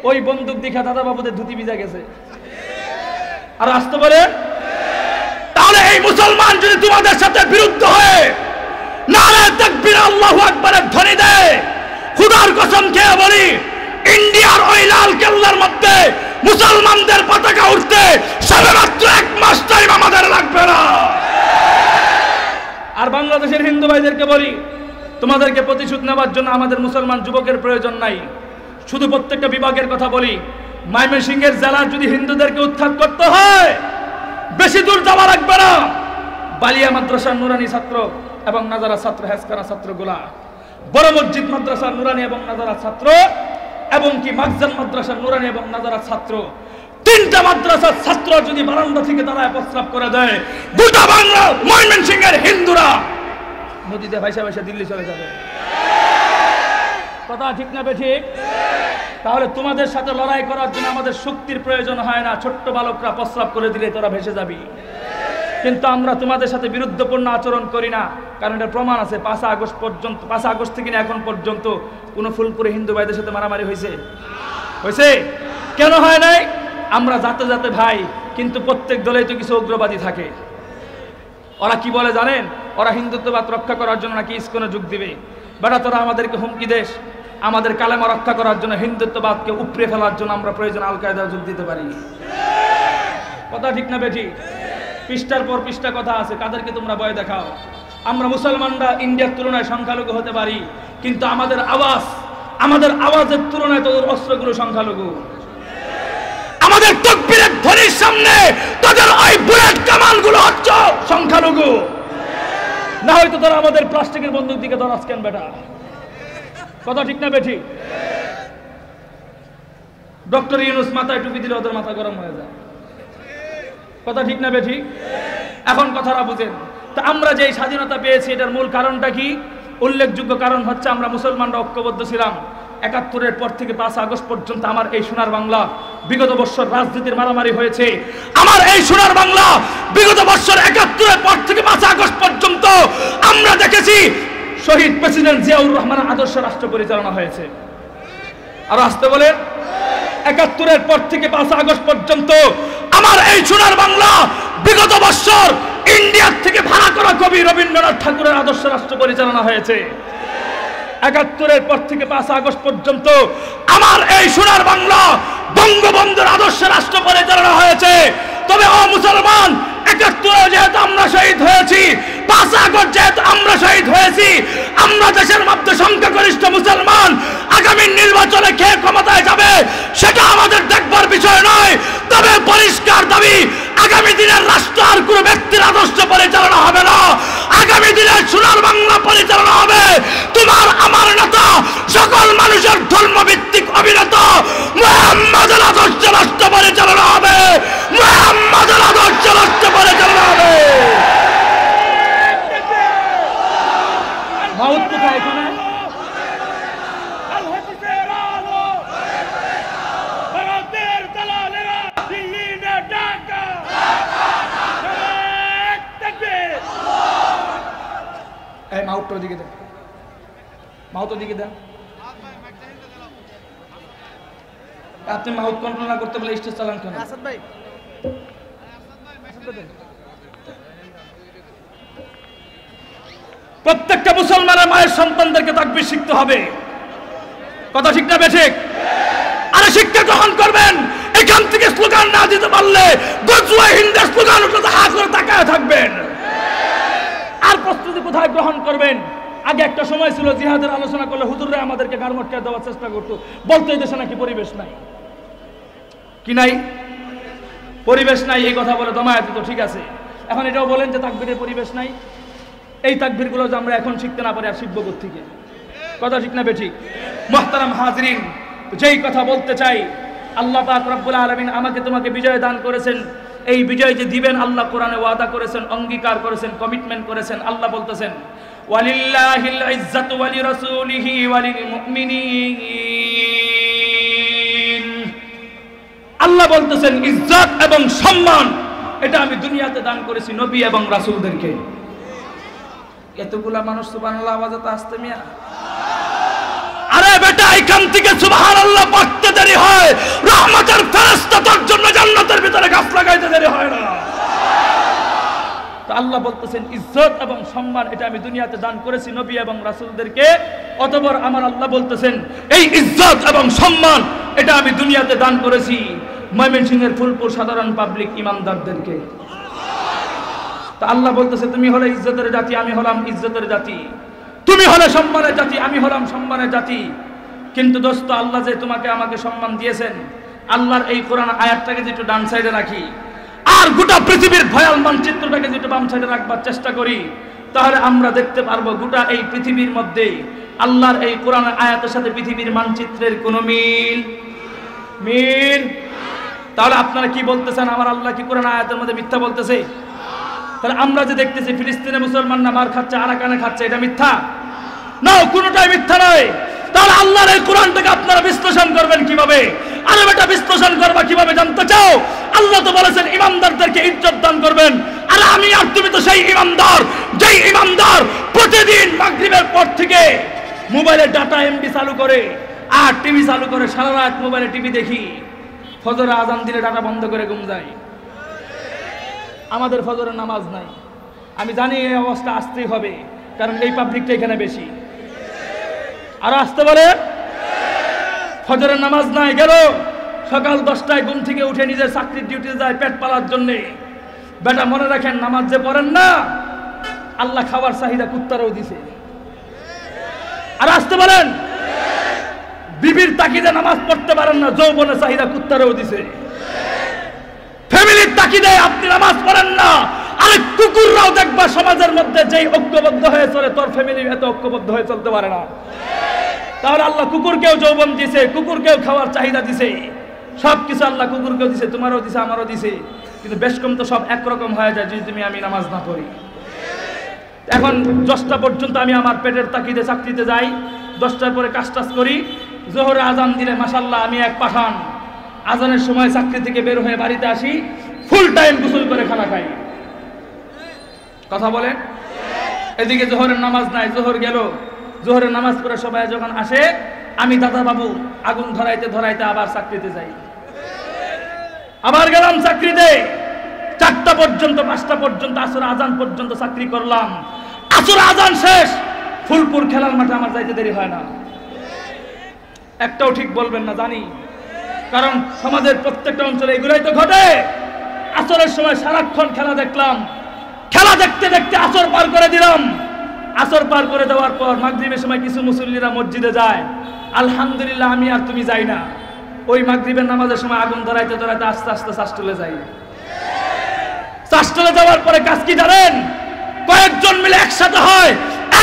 ওই বন্দুক দেখা দাদা বাবুদের ধুতি ভিজা গেছে। আর আসতে বলে তাহলে এই মুসলমান যদি তোমাদের সাথে বিরুদ্ধ হয়ে নারে তাকবীর আল্লাহু আকবারের ধ্বনি দেয়, খোদার কসম খেয়ে বলি ইন্ডিয়ার ওই লাল কেল্লার মধ্যে মুসলমানদের পতাকা উঠতে সবেমাত্র 1 মাস টাইম আমাদের লাগবে না। আর বাংলাদেশের হিন্দু ভাইদেরকে বলি, তোমাদেরকে প্রতিশোধ নেওয়ার জন্য আমাদের মুসলমান যুবকের প্রয়োজন নাই। শুধু প্রত্যেকটা বিভাগের কথা বলি, ময়মনসিংহের জেলার যদি হিন্দুদেরকে উৎখাত করতে হয় বেশি দূর যাওয়া লাগবে না। বালিয়া মাদ্রাসার নুরানি ছাত্র এবং নাজারা ছাত্র, হেসখানা ছাত্রগুলা, বড় মসজিদ মাদ্রাসার নুরানি এবং নাজারা ছাত্র, এবং কি মাকজান মাদ্রাসার নুরানি এবং নাজারা ছাত্র, 3টা মাদ্রাসার ছাত্র যদি বারান্দা থেকে দাঁড়ায় প্রস্রাব করে দেয়, গোটা বাংলা ময়মনসিংহের হিন্দুরা নদীতে ভাইসা ভাইসা দিল্লি চলে যাবে। কথা ঠিক না বেঠিক? তাহলে তোমাদের সাথে লড়াই করার জন্য আমাদের শক্তির প্রয়োজন হয় না, ছোট্ট বালকরা প্রস্রাব করে দিলে তোরা ভেসে যাবি। কিন্তু আমরা তোমাদের সাথে বিরুদ্ধপূর্ণ আচরণ করি না, কারণ এর প্রমাণ আছে। 5 আগস্ট পর্যন্ত, 5 আগস্ট থেকে এখন পর্যন্ত কোন ফুলপুরে হিন্দু ভাইদের সাথে মারামারি হয়েছে? কেন হয় নাই? আমরা যাতে যাতে ভাই, কিন্তু প্রত্যেক দলেই তো কিছু উগ্রবাদী থাকে। ওরা কি বলে জানেন? ওরা হিন্দুত্ববাদ রক্ষা করার জন্য নাকি ইসকনে যোগ দিবে। বেটা তোরা আমাদেরকে হুমকি দেশ, আমাদের কালেমা রক্ষা করার জন্য, হিন্দুত্ববাদকে উপড়ে ফেলার জন্য আমরা প্রয়োজন আল কায়দা যোগ দিতে পারি। কথা ঠিক না বেঠি? পৃষ্ঠার পর পৃষ্ঠা কথা আছে, কাদেরকে তোমরা ভয় দেখাও। আমরা মুসলমানরা ইন্ডিয়ার তুলনায় সংখ্যালঘু হতে পারি, কিন্তু আমাদের আওয়াজের তুলনায় তোদের অস্ত্রগুলো সংখ্যালঘু। আমাদের তাকবীরের ধ্বনির সামনে তোদের ওই বুলেট কামানগুলো হচ্ছে সংখ্যালঘু। না হয়তো তোরা আমাদের প্লাস্টিকের বন্দুক দিকে তোরা আজকেন বেটা। কথা ঠিক না বেঠি? ডক্টর ইউনূস মাথায় টুপি দিলে ওদের মাথা গরম হয়ে যায়। কথা ঠিক না বেঠি? এখন কথাটা বুঝেন। তা আমরা যে স্বাধীনতা পেয়েছি এটার মূল কারণটা কি? উল্লেখযোগ্য কারণ হচ্ছে আমরা মুসলমানরা ঐক্যবদ্ধ ছিলাম। 71-এর পর থেকে 5 আগস্ট পর্যন্ত আমার এই সোনার বাংলা, বিগত বছর রাজনীতির মারামারি হয়েছে। আমার এই সোনার বাংলা বিগত বছর 71-এর পর থেকে 5 আগস্ট পর্যন্ত আমরা দেখেছি শহীদ প্রেসিডেন্ট জিয়াউর রহমানের আদর্শ রাষ্ট্র পরিচালনা হয়েছে। আর আসতে বলে 71-এর পর থেকে 5 আগস্ট পর্যন্ত আমার এই সোনার বাংলা বিগত বছর ইন্ডিয়ার থেকে ভাড়া করা কবি রবীন্দ্রনাথ ঠাকুরের আদর্শ রাষ্ট্র পরিচালনা হয়েছে। 71-এর পর থেকে 5 আগস্ট পর্যন্ত আমার এই সোনার বাংলা বঙ্গবন্ধুর আদর্শ রাষ্ট্র পরিচালনা হয়েছে। তবে ও মুসলমান, 71-এ যেহেতু আমরা শহীদ হয়েছি, 5 আগস্ট যেহেতু আমরা শহীদ হয়েছি, আমরা দেশের মধ্যে সংখ্যাগরিষ্ঠ মুসলমান আগামী নির্বাচনে কে ক্ষমতায় যাবে সেটা আমাদের দেখবার বিষয় নয়। তবে পরিষ্কার দাবি, আগামী দিনের রাষ্ট্র আর কোনো ব্যক্তির আদর্শ পরিচালনা হবে না। আগামী দিনের সোনার বাংলা পরিচালনা হবে তোমার আমার নেতা, সকল মানুষের ধর্মভিত্তিক অভিনেতা মুহাম্মদের আদর্শ রাষ্ট্র পরিচালনা হবে। মুহাম্মদের আদর্শ রাষ্ট্র পরিচালনা হবে। মাউত কোথায় এখানে? মাউতটার দিকে দেন, মাউতের দিকে দেন। আপনি মাউথ কন্ট্রোল না করতে বলে স্টেজ চালান কেন? প্রত্যেকটা মুসলমানের মায়ের সন্তানদেরকে তাকবীর শিখতে হবে। কথা ঠিক না বেঠিক? আরে শিক্ষা গ্রহণ করবেন। এখান থেকে স্লোগান না দিতে পারলে গজওয়ে হিন্দের স্লোগান উঠলে হা করে তাকায় থাকবেন। আর প্রস্তুতি কোথায় গ্রহণ করবেন? আগে একটা সময় ছিল জিহাদের আলোচনা করলে হুজুররা আমাদেরকে গাড় মটকা দেওয়ার চেষ্টা করতো, বলতো এই দেশে নাকি পরিবেশ নাই। কি নাই? পরিবেশ নাই এই কথা বলে দমায়াত তো ঠিক আছে। এখন এটাও বলেন যে তাকবীরের পরিবেশ নাই। এই তাকবীরগুলো যে আমরা এখন শিখতে না পারি আর শিখবো কোত্থেকে? কথা ঠিক না বেঠিক? মুহতারাম হাজরিন, যেই কথা বলতে চাই, আল্লাহ পাক রব্বুল আলামিন আমাকে তোমাকে বিজয় দান করেছেন। এই বিজয় যে দিবেন আল্লাহ কোরআনে ওয়াদা করেছেন, অঙ্গীকার করেছেন, কমিটমেন্ট করেছেন। আল্লাহ বলতেছেন ওয়ালিল্লাহিল ইজ্জাতু ওয়া লিরাসূলিহি ওয়া লিল মুমিনিন। আল্লাহ বলতেছেন ইজ্জত এবং সম্মান এটা আমি দুনিয়াতে দান করেছি নবী এবং রাসূলদেরকে। এতগুলা মানুষ সুবহানাল্লাহ আওয়াজে তো আসতে মিয়া। আরে বেটা, এখান থেকে সুবহানাল্লাহ পড়তে দেরি হয়, রহমতের ফেরেশতা তোর জন্য জান্নাতের ভিতরে গাছ লাগাইতে দেরি হয় না। তো আল্লাহ বলতেছেন ইজ্জত এবং সম্মান এটা আমি দুনিয়াতে দান করেছি নবী এবং রাসূলদেরকে। অতঃপর আমার আল্লাহ বলতেছেন এই ইজ্জত এবং সম্মান এটা আমি দুনিয়াতে দান করেছি ময়মনসিংহের ফুলপুর সাধারণ পাবলিক ইমানদারদেরকে। তো আল্লাহ বলতেছে তুমি হলে ইজ্জতের জাতি, আমি হলাম ইজ্জতের জাতি। তুমি হলে সম্মানের জাতি, আমি হলাম সম্মানের জাতি। কিন্তু দোস্ত, আল্লাহ যে তোমাকে আমাকে সম্মান দিয়েছেন, আল্লাহর এই কোরআন আয়াতটাকে যে একটু ডান সাইডে রাখি আর গোটা পৃথিবীর ভয়াল মানচিত্রটাকে যে একটু বাম সাইডে রাখবার চেষ্টা করি, তাহলে আমরা দেখতে পারবো গোটা এই পৃথিবীর মধ্যে আল্লাহর এই কোরআন আয়াতের সাথে পৃথিবীর মানচিত্রের কোনো মিল। তাহলে আপনারা কি বলতেছেন, আমার আল্লাহ কি কোরআন আয়াতের মধ্যে মিথ্যা বলতেছে? তাহলে আমরা যে দেখতেছি ফিলিস্তিনে মুসলমানরা মার খাচ্ছে, আরাকানে খাচ্ছে, এটা মিথ্যা? না, কোনোটাই মিথ্যা নয়। তাহলে আল্লাহর এই কোরআনটাকে আপনারা বিশ্লেষণ করবেন কিভাবে? আরে বেটা, বিশ্লেষণ করবা কিভাবে জানতে চাও? আল্লাহ তো বলেছেন ইমানদারদেরকে ইজ্জত দান করবেন। আরে আমি আর তুমি তো সেই ইমানদার, যেই ইমানদার প্রতিদিন মাগরিবের পর থেকে মোবাইলে ডাটা এমবি চালু করে আর টিভি চালু করে সারা রাত মোবাইলে টিভি দেখি, ফজরে আজান দিলে ডাটা বন্ধ করে ঘুম যায়। আমাদের ফজরের নামাজ নাই। আমি জানি এই অবস্থা আসতেই হবে, কারণ এই পাবলিকটা এখানে বেশি। আর আসতে পারে ফজরের নামাজ নাই, গেল সকাল 10টায় ঘুম থেকে উঠে নিজের চাকরির ডিউটিতে যায় পেট পালার জন্যে। বেটা মনে রাখেন, নামাজ যে পড়েন না, আল্লাহ খাবার চাহিদা কুত্তারও দিছে। আর আসতে পারেন বিবির তাকিদে নামাজ পড়তে পারেন না, যৌবনের চাহিদা কুত্তারও দিছে। ফ্যামিলির তাকিদে আপনি নামাজ পড়েন না, আরে কুকুররাও দেখবা সমাজের মধ্যে যেই ঐক্যবদ্ধ হয়ে চলে, তোর ফ্যামিলি এত ঐক্যবদ্ধ হয়ে চলতে পারে না। তাহলে আল্লাহ কুকুরকেও যৌবন দিছে, কুকুরকেও খাওয়ার চাহিদা দিছে, সবকিছু আল্লাহ কুকুরকেও দিছে, তোমারও দিছে, আমারও দিছে। কিন্তু বেশ কম তো সব একরকম হয়ে যায় যদি তুমি আমি নামাজ না পড়ি। এখন 10টা পর্যন্ত আমি আমার পেটের তাকিদে চাকরিতে যাই, 10টার পরে কাজ টাজ করি, জোহরে আজান দিলে মাশাআল্লাহ আমি এক পাঠান। আজানের সময় চাকরি থেকে বের হয়ে বাড়িতে আসি, ফুল টাইম গোসল করে খানা খাই। কথা বলেন? এদিকে জোহরের নামাজ নাই, জোহর গেল, জোহরের নামাজ পড়ে সবাই যখন আসে, আমি দাদা বাবু আগুন ধরাইতে ধরাইতে আবার চাকরিতে যাই। আবার গেলাম চাকরিতে, 4টা পর্যন্ত 5টা পর্যন্ত আসর আজান পর্যন্ত চাকরি করলাম। আসর আজান শেষ, ফুলপুর খেলার মাঠে আমার যাইতে দেরি হয় না। একটাও ঠিক বলবেন না জানি, কারণ সমাজের প্রত্যেকটা অঞ্চলে এগুলাই তো ঘটে। আসরের সময় সারাক্ষণ খেলা দেখলাম, খেলা দেখতে দেখতে আসর পার করে দিলাম। আসর পার করে দেওয়ার পর মাগরিবের সময় কিছু মুসল্লিরা মসজিদে যায়, আলহামদুলিল্লাহ আমি আর তুমি যাই না। ওই মাগরিবের নামাজের সময় আগুন ধরাইতে ধরাইতে আস্তে আস্তে চাষটলে যাই। চাষটলে যাওয়ার পরে কাজ কি জানেন? কয়েকজন মিলে একসাথে হয়,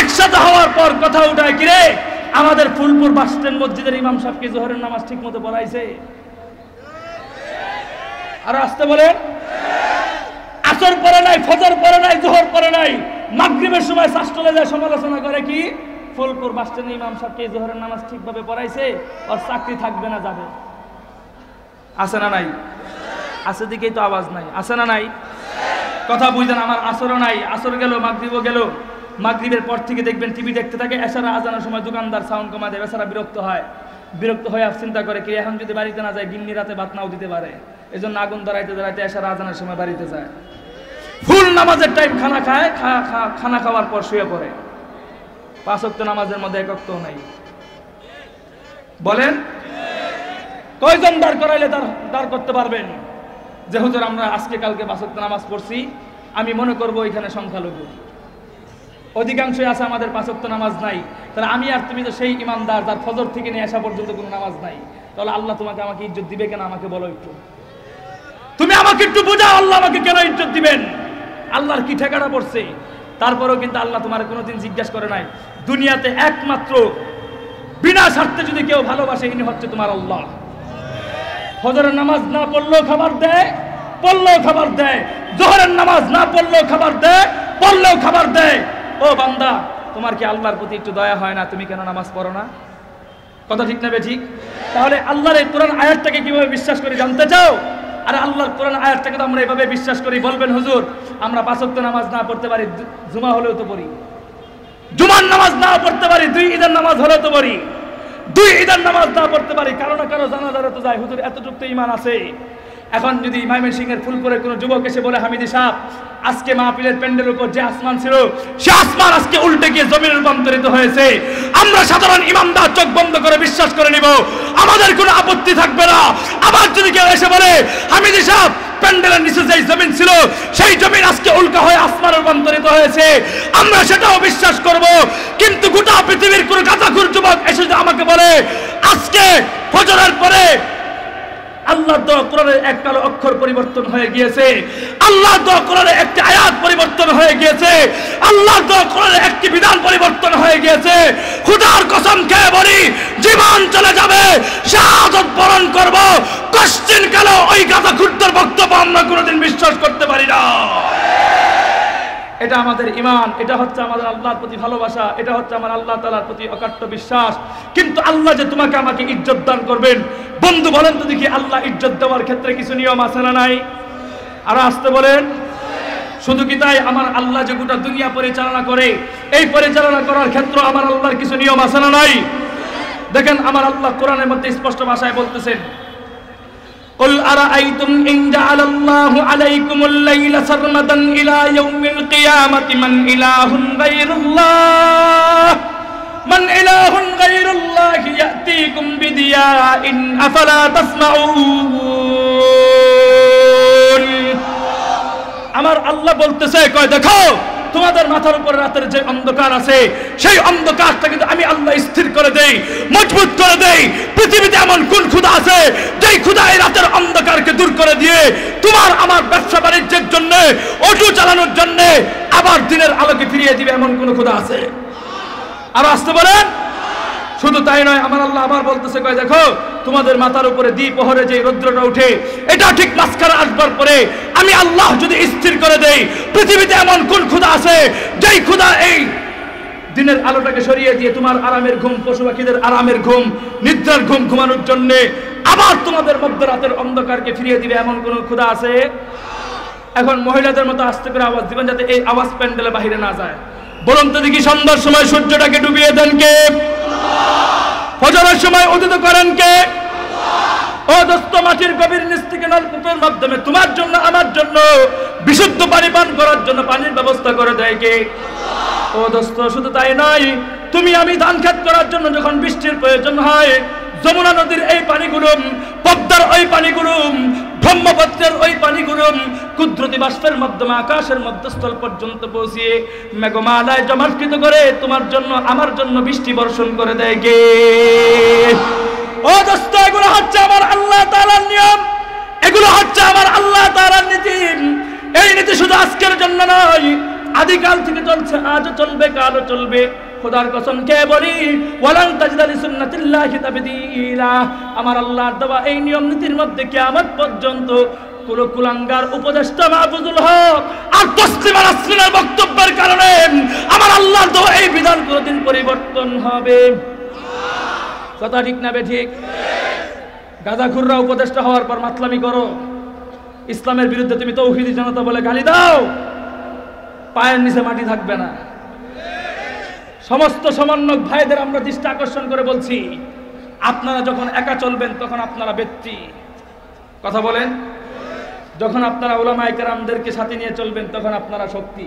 একসাথে হওয়ার পর কথা উঠায়, কিরে আমাদের ফুলপুর বাস স্ট্যান্ড মসজিদের ইমাম সাহেব কি জোহরের নামাজ ঠিক মতো পড়াইছে? আর আসতে বলেন, আসর পড়ে নাই, ফজর পড়ে নাই, জোহর পড়ে নাই, মাগরিবের সময় চাষটলে যায় সমালোচনা করে কি ফুলপুর বাস স্ট্যান্ডে ইমাম সাহেব কি জোহরের নামাজ ঠিকভাবে পড়াইছে, আর চাকরি থাকবে না, যাবে। আছে না নাই? আছে দিকেই তো আওয়াজ নাই। আছে না নাই? কথা বুঝলেন? আমার আসরও নাই, আসর গেল, মাগরিবও গেল। মাগরিবের পর থেকে দেখবেন টিভি দেখতে থাকে, এছাড়া আজানের সময় দোকানদার সাউন্ড কমা দেয়, এছাড়া বিরক্ত হয়। বিরক্ত হয়ে চিন্তা করে কি এখন যদি বাড়িতে না যায় গিন্নি রাতে ভাত নাও দিতে পারে, এই জন্য আগুন ধরাইতে ধরাইতে এছাড়া আজানের সময় বাড়িতে যায়। ফুল নামাজের টাইম খানা খায়, খানা খাওয়ার পর শুয়ে পড়ে। 5 ওয়াক্ত নামাজের মধ্যে 1 ওয়াক্তও নাই। বলেন কয়জন দাঁড় করাইলে দাঁড় করতে পারবেন যে হুজুর আমরা আজকে কালকে 5 ওয়াক্ত নামাজ পড়ছি? আমি মনে করব এখানে সংখ্যালঘু, অধিকাংশই আছে আমাদের 5 ওয়াক্ত নামাজ নাই। তাহলে আমি আর তুমি তো সেই ইমানদার যার ফজর থেকে নিয়ে আসা পর্যন্ত কোনো নামাজ নাই। তাহলে আল্লাহ তোমাকে আমাকে ইজ্জত দিবে কেন? আমাকে বলো একটু, তুমি আমাকে একটু বোঝাও, আল্লাহ আমাকে কেন ইজ্জত দিবেন? আল্লাহর কি ঠেকাটা পড়ছে? তারপরেও কিন্তু আল্লাহ তোমার কোনোদিন জিজ্ঞাসা করে নাই। দুনিয়াতে একমাত্র বিনা স্বার্থে যদি কেউ ভালোবাসে, ইনি হচ্ছে তোমার আল্লাহ। ফজরের নামাজ না পড়লেও খাবার দেয়, পড়লেও খাবার দেয়। জোহরের নামাজ না পড়লেও খাবার দেয়, পড়লেও খাবার দেয়। ও বান্দা, তোমার কি আল্লাহর প্রতি একটু দয়া হয় না? তুমি কেন নামাজ পড়ো না? কথা ঠিক না বেঠিক? তাহলে আল্লাহর এই কোরআন আয়াতটাকে কিভাবে বিশ্বাস করি জানতে চাও? আরে আল্লাহর কোরআন আয়াতটাকে তো আমরা এভাবে বিশ্বাস করি। বলবেন হুজুর, আমরা 5 ওয়াক্ত নামাজ না পড়তে পারি, জুমা হলেও তো পড়ি। জুমার নামাজ না পড়তে পারি, 2 ঈদের নামাজ হলেও তো পড়ি। 2 ঈদের নামাজ না পড়তে পারি, কারো না কারো জানাজারে তো যায়। হুজুর, এতটুকু তো ঈমান আছে। এখন যদি ময়মনসিংহের ফুলপুরে কোনো যুবক এসে বলে, হামিদি সাহেব, আজকে মাহফিলের প্যান্ডেলের উপর যে আসমান ছিল, সে আসমান আজকে উল্টে গিয়ে জমিনে রূপান্তরিত হয়েছে, আমরা সাধারণ ইমানদার চোখ বন্ধ করে বিশ্বাস করে নিব, আমাদের কোনো আপত্তি থাকবে না। আবার যদি কেউ এসে বলে, হামিদি সাহেব, প্যান্ডেলের নিচে যেই জমিন ছিল, সেই জমিন আজকে উল্কা হয়ে আসমান রূপান্তরিত হয়েছে, আমরা সেটাও বিশ্বাস করব। কিন্তু গোটা পৃথিবীর কোন গাঁজাখুর যুবক এসে যদি আমাকে বলে, আজকে ফজরের পরে আল্লাহর দেওয়া কোরআনের এক কালো অক্ষর পরিবর্তন হয়ে গিয়েছে, আল্লাহর দেওয়া কোরআনের একটি আয়াত পরিবর্তন হয়ে গিয়েছে, আল্লাহর দেওয়া কোরআনের একটি বিধান পরিবর্তন হয়ে গিয়েছে, খোদার কসম খেয়ে বলি, জীবন চলে যাবে, শাহাদাত বরণ করব, কোশ্চেন কেন ওই গাঁজাখুরদের বক্তব্য আমরা কোনোদিন বিশ্বাস করতে পারি না। এটা আমাদের ঈমান, এটা হচ্ছে আমাদের আল্লাহর প্রতি ভালোবাসা, এটা হচ্ছে আমার আল্লাহ তাআলার প্রতি অকাট্য বিশ্বাস। কিন্তু আল্লাহ যে তোমাকে আমাকে ইজ্জত দান করবেন, বন্ধু বলেন তো দেখি, আল্লাহ ইজ্জত দেওয়ার ক্ষেত্রে কিছু নিয়ম আছে না নাই? আর আসতে বলেন। শুধু কি তাই? আমার আল্লাহ যে গোটা দুনিয়া পরিচালনা করে, এই পরিচালনা করার ক্ষেত্রে আমার আল্লাহর কিছু নিয়ম আছে না নাই? দেখেন, আমার আল্লাহ কোরআনের মধ্যে স্পষ্ট ভাষায় বলতেছেন, قل أرأيتم إن جعل الله عليكم الليل سرمدا إلى يوم القيامة من إله غير الله يأتيكم بضياء أفلا تسمعون। আমার আল্লাহ বলতেছে, কয় দেখো, তোমাদের মাথার উপর রাতের যে অন্ধকার আছে, সেই অন্ধকারটাকে আমি আল্লাহ স্থির করে দেই, মজবুত করে দেই। পৃথিবীতে এমন কোন খোদা আছে যেই খোদা এই রাতের অন্ধকারকে দূর করে দিয়ে তোমার আমার ব্যবসা বাণিজ্যের জন্য, অটো চালানোর জন্য আবার দিনের আলোকে ফিরিয়ে দিবে? এমন কোন খোদা আছে? আর আসতে বলেন। শুধু তাই নয়, আমার আল্লাহ আবার বলতেছে, কয় দেখো, তোমাদের মাথার উপরে দ্বিপ্রহরে যে রৌদ্রটা ওঠে, এটা ঠিক মাঝখানে আসবার পরে আমি আল্লাহ যদি স্থির করে দেই, পৃথিবীতে এমন কোন খোদা আছে যেই খোদা এই দিনের আলোটাকে সরিয়ে দিয়ে তোমার আরামের ঘুম, পশু পাখিদের আরামের ঘুম, নিদ্রার ঘুম ঘুমানোর জন্য আবার তোমাদের মধ্যরাতের অন্ধকারকে ফিরিয়ে দিবে? এমন কোন খোদা আছে? এখন মহিলাদের মতো আস্তে করে আওয়াজ দিবেন, যাতে এই আওয়াজ প্যান্ডেলে বাহিরে না যায়। বলুন তো দেখি, সন্ধ্যার সময় সূর্যটাকে ডুবিয়ে দেন কে? ফজরের সময় উদিত করেন কে? ও দোস্ত, মাটির গভীর নিচ থেকে নলকূপের মাধ্যমে তোমার জন্য আমার জন্য বিশুদ্ধ পানি পান করার জন্য পানির ব্যবস্থা করে দেয় কে? ও দোস্ত, শুধু তাই নয়, তুমি আমি ধান খেত করার জন্য যখন বৃষ্টির প্রয়োজন হয়, যমুনা নদীর এই পানিগুলো, পদ্মার ওই পানিগুলো, ব্রহ্মপুত্রের ওই পানিগুলো কুদরতি বাষ্পের মাধ্যমে আকাশের মধ্যস্থল পর্যন্ত পৌঁছিয়ে মেঘমালায় জমাকৃত করে তোমার জন্য আমার জন্য বৃষ্টি বর্ষণ করে দেয় কে? ও দোস্ত, এগুলো হচ্ছে আমার আল্লাহ তাআলার নিয়ম, এগুলো হচ্ছে আমার আল্লাহ তাআলার নীতি। এই নীতি শুধু আজকের জন্য নয়, আদিকাল থেকে চলছে, আজও চলবে, কালও চলবে। খোদার কসম খেয়ে বলি, ওয়ালান তাজিদা লিসুন্নাতিল্লাহি তাবদীলা। আমার আল্লাহর দেওয়া এই নিয়ম নীতির মধ্যে কিয়ামত পর্যন্ত কোন কুলাঙ্গার উপদেষ্টা মাহফুজুল হক আর তসলিমা নাসরিনের বক্তব্যের কারণে আমার আল্লাহর দেওয়া এই বিধান কোনদিন পরিবর্তন হবে? কথা ঠিক না বেঠিক? গাঁজাখুররা উপদেষ্টা হওয়ার পর মাতলামি করো, ইসলামের বিরুদ্ধে তুমি তৌহিদি জনতা বলে গালি দাও, পায়ের নিচে মাটি থাকবে না। সমস্ত সমন্বয়ক ভাইদের আমরা দৃষ্টি আকর্ষণ করে বলছি, আপনারা যখন একা চলবেন তখন আপনারা ব্যক্তি, কথা বলেন, যখন আপনারা উলামায়ে কেরামদেরকে সাথে নিয়ে চলবেন তখন আপনারা শক্তি।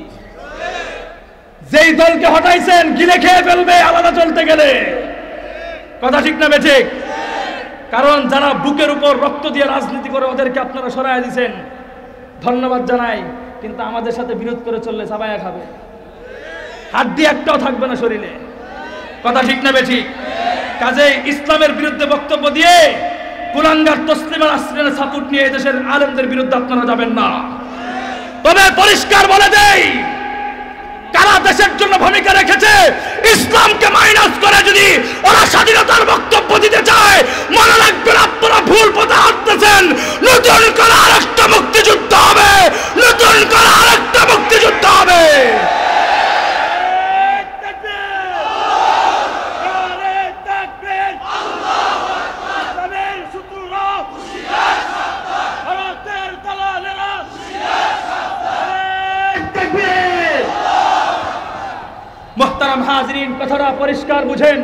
যেই দলকে হটাইছেন গিলে খেয়ে ফেলবে আলাদা চলতে গেলে, কথা ঠিক না বেঠিক? কারণ যারা বুকের উপর রক্ত দিয়ে রাজনীতি করে ওদেরকে আপনারা সরায় দিয়েছেন, ধন্যবাদ জানাই। কিন্তু আমাদের সাথে বিরোধ করে চললে চাবায়া খাবে, হাড্ডি একটাও থাকবে না শরীরে, কথা ঠিক না বেঠিক? কাজেই ইসলামের বিরুদ্ধে বক্তব্য দিয়ে কুলাঙ্গার তসলিমা নাসরিনের সাপোর্ট নিয়ে দেশের আলেমদের বিরুদ্ধে আপনারা যাবেন না। তবে পরিষ্কার বলে দেই, কারা দেশের জন্য ভূমিকা রেখেছে? ইসলামকে মাইনাস করে যদি ওরা স্বাধীনতার বক্তব্য দিতে চায়, মনে রাখবেন আপনারা ভুল পথে হাঁটতেছেন। নতুন করে আরেকটা মুক্তিযুদ্ধ হবে, নতুন করে আরেকটা মুক্তিযুদ্ধ হবে। মুহতারাম হাজরিন, কথাটা পরিষ্কার বুঝেন।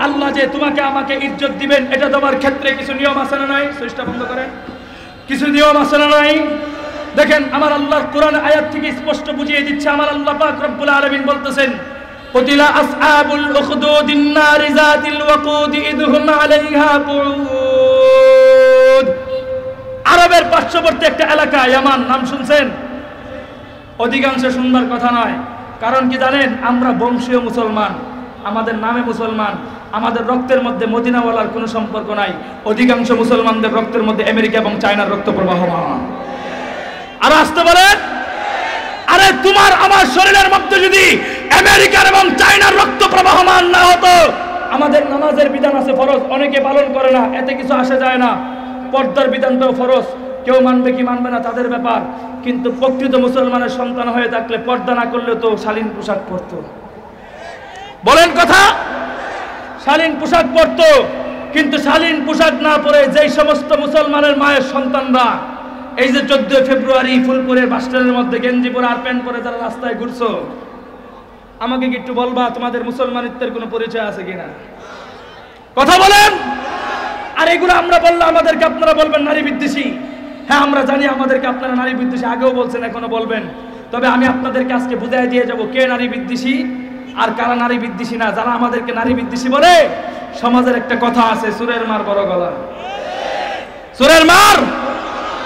আল্লাহ যে তোমাকে আমাকে ইজ্জত দিবেন, এটা তোমার ক্ষেত্রে কিছু নিয়ম আছে না নাই? সুইচটা বন্ধ করেন। কিছু নিয়ম আছে না নাই? দেখেন, আমার আল্লাহর কোরআন আয়াত থেকে স্পষ্ট বুঝিয়ে দিচ্ছে। আমার আল্লাহ পাক রব্বুল আলামিন বলতেছেন, কুতিলা আসহাবুল উখদুদিন নারি যাতিল ওয়াকুদ ইদহুম আলাইহা কুউদ। আরবের পার্শ্ববর্তী একটা এলাকা ইয়ামান, নাম শুনছেন? অধিকাংশ সুন্দর কথা নয়। কারণ কি জানেন? আমরা বংশীয় মুসলমান, আমাদের নামে মুসলমান, আমাদের রক্তের মধ্যে মদিনাওয়ালার কোনো সম্পর্ক নাই। অধিকাংশ মুসলমানদের রক্তের মধ্যে আমেরিকা এবং চায়নার রক্ত প্রবাহমান। আর আসতে বলেন, আরে তোমার আমার শরীরের মধ্যে যদি আমেরিকার এবং চায়নার রক্ত প্রবাহমান না হতো, আমাদের নামাজের বিধান আছে ফরজ, অনেকে পালন করে না, এতে কিছু আসে যায় না। পর্দার বিধানটাও ফরজ, কেউ মানবে কি মানবে না তাদের ব্যাপার। কিন্তু প্রকৃত মুসলমানের সন্তান হয়ে থাকলে পর্দা না করলেও তো শালীন পোশাক পরতো। বলেন কথা, শালীন পোশাক পরতো। কিন্তু শালীন পোশাক না পরে যেই সমস্ত মুসলমানের মায়ের সন্তানরা এই যে 14 ফেব্রুয়ারি ফুলপুরের বাসস্ট্যান্ডের মধ্যে গেঞ্জি পরে আর প্যান্ট পরে যারা রাস্তায় ঘুরছো, আমাকে কি একটু বলবা তোমাদের মুসলমানিত্বের কোনো পরিচয় আছে কিনা? কথা বলেন। আর এগুলো আমরা বললে আমাদেরকে আপনারা বলবেন নারী বিদ্বেষী। হ্যাঁ, আমরা জানি আমাদেরকে আপনারা নারী বিদ্বেষী, আগেও বলছেন, এখনো বলবেন। তবে আমি আপনাদেরকে আজকে বুঝাই দিয়ে যাব কে নারী বিদ্বেষী আর কারা নারী বিদ্বেষী না। যারা আমাদেরকে নারী বিদ্বেষী বলে, সমাজের একটা কথা আছে, সুরের মার বড় গলা। সুরের মার,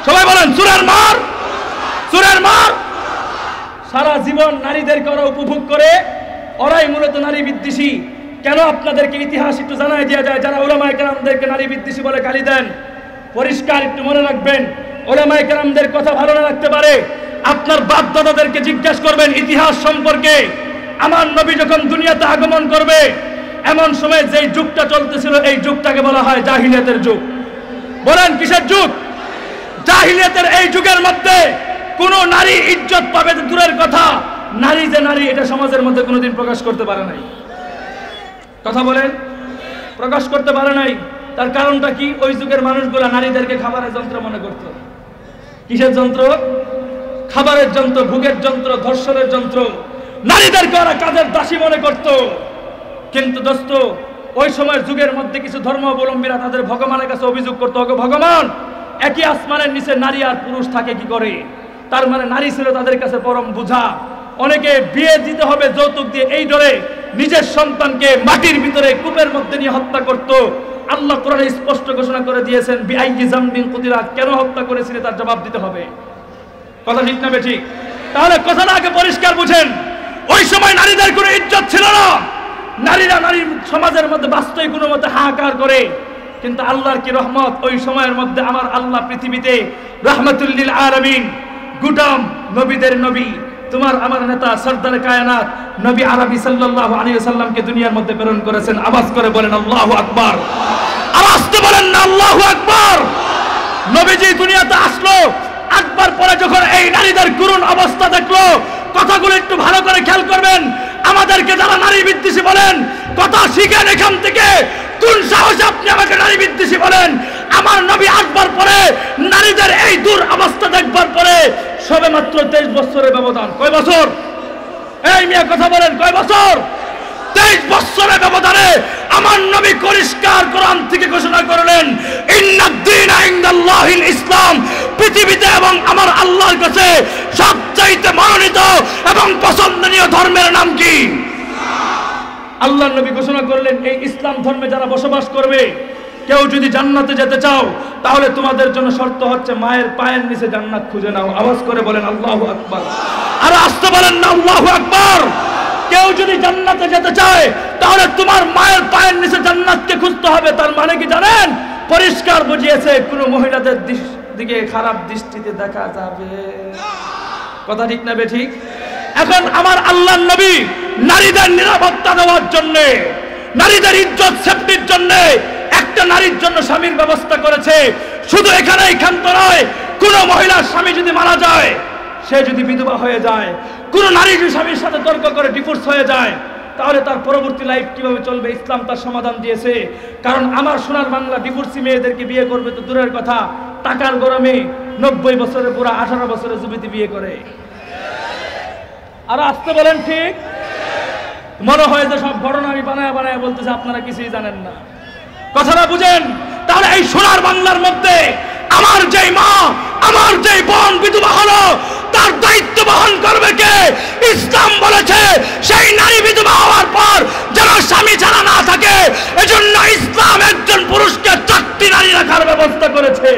সবাই বলেন সুরের মার, সুরের মার। সারা জীবন নারীদেরকে ওরা উপভোগ করে, ওরাই মূলত নারী বিদ্বেষী। কেন আপনাদেরকে ইতিহাস একটু জানাই দেওয়া যায়। যারা উলামায়ে কেরামদেরকে নারী বিদ্বেষী বলে গালি দেন, পরিষ্কার একটু মনে রাখবেন, উলামায়ে কেরামদের কথা ভালো না লাগতে পারে, আপনার বাপ দাদাদেরকে জিজ্ঞাসা করবেন ইতিহাস সম্পর্কে। আমার নবী যখন দুনিয়াতে আগমন করবে, এমন সময় যেই যুগটা চলতেছিল, এই যুগটাকে বলা হয় জাহিলিয়াতের যুগ। বলেন কিসের যুগ? জাহিলিয়াতের এই যুগের মধ্যে কোন নারী ইজ্জত পাবে দূরের কথা, নারী যে নারী এটা সমাজের মধ্যে কোনোদিন প্রকাশ করতে পারে নাই। কথা বলেন, প্রকাশ করতে পারে নাই। তার কারণটা কি? ওই যুগের মানুষগুলা নারীদেরকে খাবারের যন্ত্র মনে করত। কিসের যন্ত্র? খাবারের যন্ত্র, ভোগের যন্ত্র, ধর্ষণের যন্ত্র। নারীদেরকে ওরা কাজের দাসী মনে করত। কিন্তু দোস্ত, ওই সময়ের যুগের মধ্যে কিছু ধর্মাবলম্বীরা তাদের ভগবানের কাছে অভিযোগ করতো, ওগো ভগবান, একই আসমানের নিচে নারী আর পুরুষ থাকে কি করে? তার মানে নারী ছিল তাদের কাছে পরম বোঝা। অনেকে বিয়ে দিতে হবে যৌতুক দিয়ে, এই ডরে নিজের সন্তানকে মাটির ভিতরে কূপের মধ্যে নিয়ে হত্যা করত। আল্লাহ কোরআনে স্পষ্ট ঘোষণা করে দিয়েছেন, বিআইয়ি যামবিন কুতিলা, কেন হত্যা করেছিলে তার জবাব দিতে হবে। কথা ঠিক না বেঠিক? তাহলে কথাটা আগে পরিষ্কার বুঝেন। ওই সময় নারীদের কোনো ইজ্জত ছিল না। নারীরা নারী সমাজের মধ্যে বাস্তবে কোনো মতে হাহাকার করে। কিন্তু আল্লাহর কি রহমত, ওই সময়ের মধ্যে আমার আল্লাহ পৃথিবীতে রাহমাতুল লিল আলামিন, গুটাম নবীদের নবী, তোমার আমার নেতা সরদার কায়নাত নবী আরবি সাল্লাল্লাহু আলাইহি ওয়াসাল্লামকে দুনিয়ার মধ্যে প্রেরণ করেছেন। আওয়াজ করে বলেন আল্লাহু আকবার। আওয়াজ তো বলেন না আল্লাহু আকবার। নবীজি দুনিয়াতে আসলো, একবার পরে যখন এই নারীদের করুণ অবস্থা দেখলো, কথাগুলো একটু ভালো করে খেয়াল করবেন। আমাদেরকে যারা নারী বিদ্বেষী বলেন, কথা শিখেন এখান থেকে। কোন সাহসে আপনি আমাকে নারী বিদ্বেষী বলেন? আমার নবী আসবার পরে, নারীদের এই দূর অবস্থা দেখবার পরে সবে মাত্র 23 বছরের ব্যবধান। কয় বছর? এই মিয়া কথা বলেন, কয় বছর? 23 বছরের ব্যবধানে আমার নবী পরিষ্কার কোরআন থেকে ঘোষণা করলেন, ইন্নাদ-দীনা ইনদাল্লাহিল ইসলাম। পৃথিবীতে এবং আমার আল্লাহর কাছে সবচাইতে মনোনীত এবং পছন্দনীয় ধর্মের নাম কি? আল্লাহর নবী ঘোষণা করলেন, এই ইসলাম ধর্মে যারা বসবাস করবে, কেউ যদি জান্নাতে যেতে চাও, তাহলে তোমাদের জন্য শর্ত হচ্ছে মায়ের পায়ের নিচে জান্নাত খুঁজে নাও। আওয়াজ করে বলেন আল্লাহু আকবার। আর আসতে বলেন না আল্লাহু আকবার। কেউ যদি জান্নাতে যেতে চায়, তাহলে তোমার মায়ের পায়ের নিচে জান্নাতকে খুঁজতে হবে। তার মানে কি জানেন? পরিষ্কার বুঝিয়েছে, কোন মহিলাদের দিকে খারাপ দৃষ্টিতে দেখা যাবে। কথা ঠিক না বেঠিক? এখন আমার আল্লাহর নবী নারীদের নিরাপত্তা দেওয়ার জন্য, নারীদের ইজ্জত সেফটির জন্য একটা নারীর জন্য স্বামীর ব্যবস্থা করেছে। শুধু এখানেই ক্ষান্ত নয়, কোন মহিলার স্বামী যদি মারা যায়, সে যদি বিধবা হয়ে যায়, কোন নারী যদি স্বামীর সাথে তর্ক করে ডিভোর্স হয়ে যায়, তাহলে তার পরবর্তী লাইফ কিভাবে চলবে, ইসলাম তার সমাধান দিয়েছে। কারণ আমার সোনার বাংলা ডিভোর্সি মেয়েদেরকে বিয়ে করবে তো দূরের কথা, টাকার গরমে 90 বছরের পুরা 18 বছরের যুবতী বিয়ে করে। আর আসতে বলেন ঠিক? মনে হয় যে সব ঘটনা আমি বানায় বানায় বলতেছে, আপনারা কিছুই জানেন না, কথাটা বুঝেন। তাহলে এই সোনার বাংলার মধ্যে আমার যেই মা, আমার যেই বোন বিধবা হলো, তার দায়িত্ব বহন করবে কে? ইসলাম বলেছে সেই নারী বিধবা হওয়ার পর যেন স্বামী ছাড়া না থাকে, এজন্য ইসলাম একজন পুরুষকে 4টি নারী রাখার ব্যবস্থা করেছে।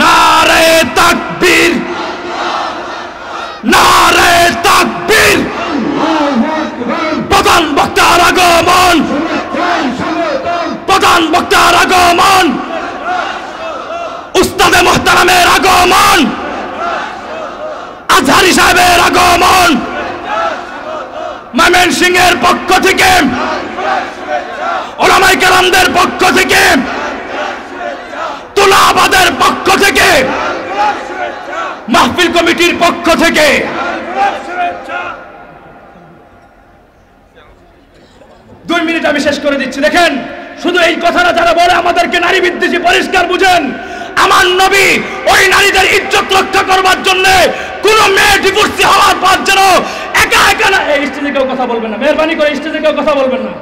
নারে তাকবীর, নারে তাকবীর। প্রধান বক্তার আগমন, প্রধান বক্তার আগমন, উস্তাদে মুহতারামের আগমন, আজহারি সাহেবের আগমন, ময়মনসিংহের পক্ষ থেকে, উলামায়ে কেরামদের পক্ষ থেকে, তুলাবাদের পক্ষ থেকে, মাহফিল কমিটির পক্ষ থেকে। 2 মিনিট আমি শেষ করে দিচ্ছি। দেখেন, শুধু এই কথাটা যারা বলে আমাদেরকে নারী বিদ্বেষী, পরিষ্কার বুঝেন, আমার নবী ওই নারীদের ইজ্জত রক্ষা করবার জন্য কোন মেয়ে ডিভোর্সি হওয়ার পর যেন একা একা না, এই স্টেজে কেউ কথা বলবেন না, মেহরবানি করে স্টেজে কেউ কথা বলবেন না,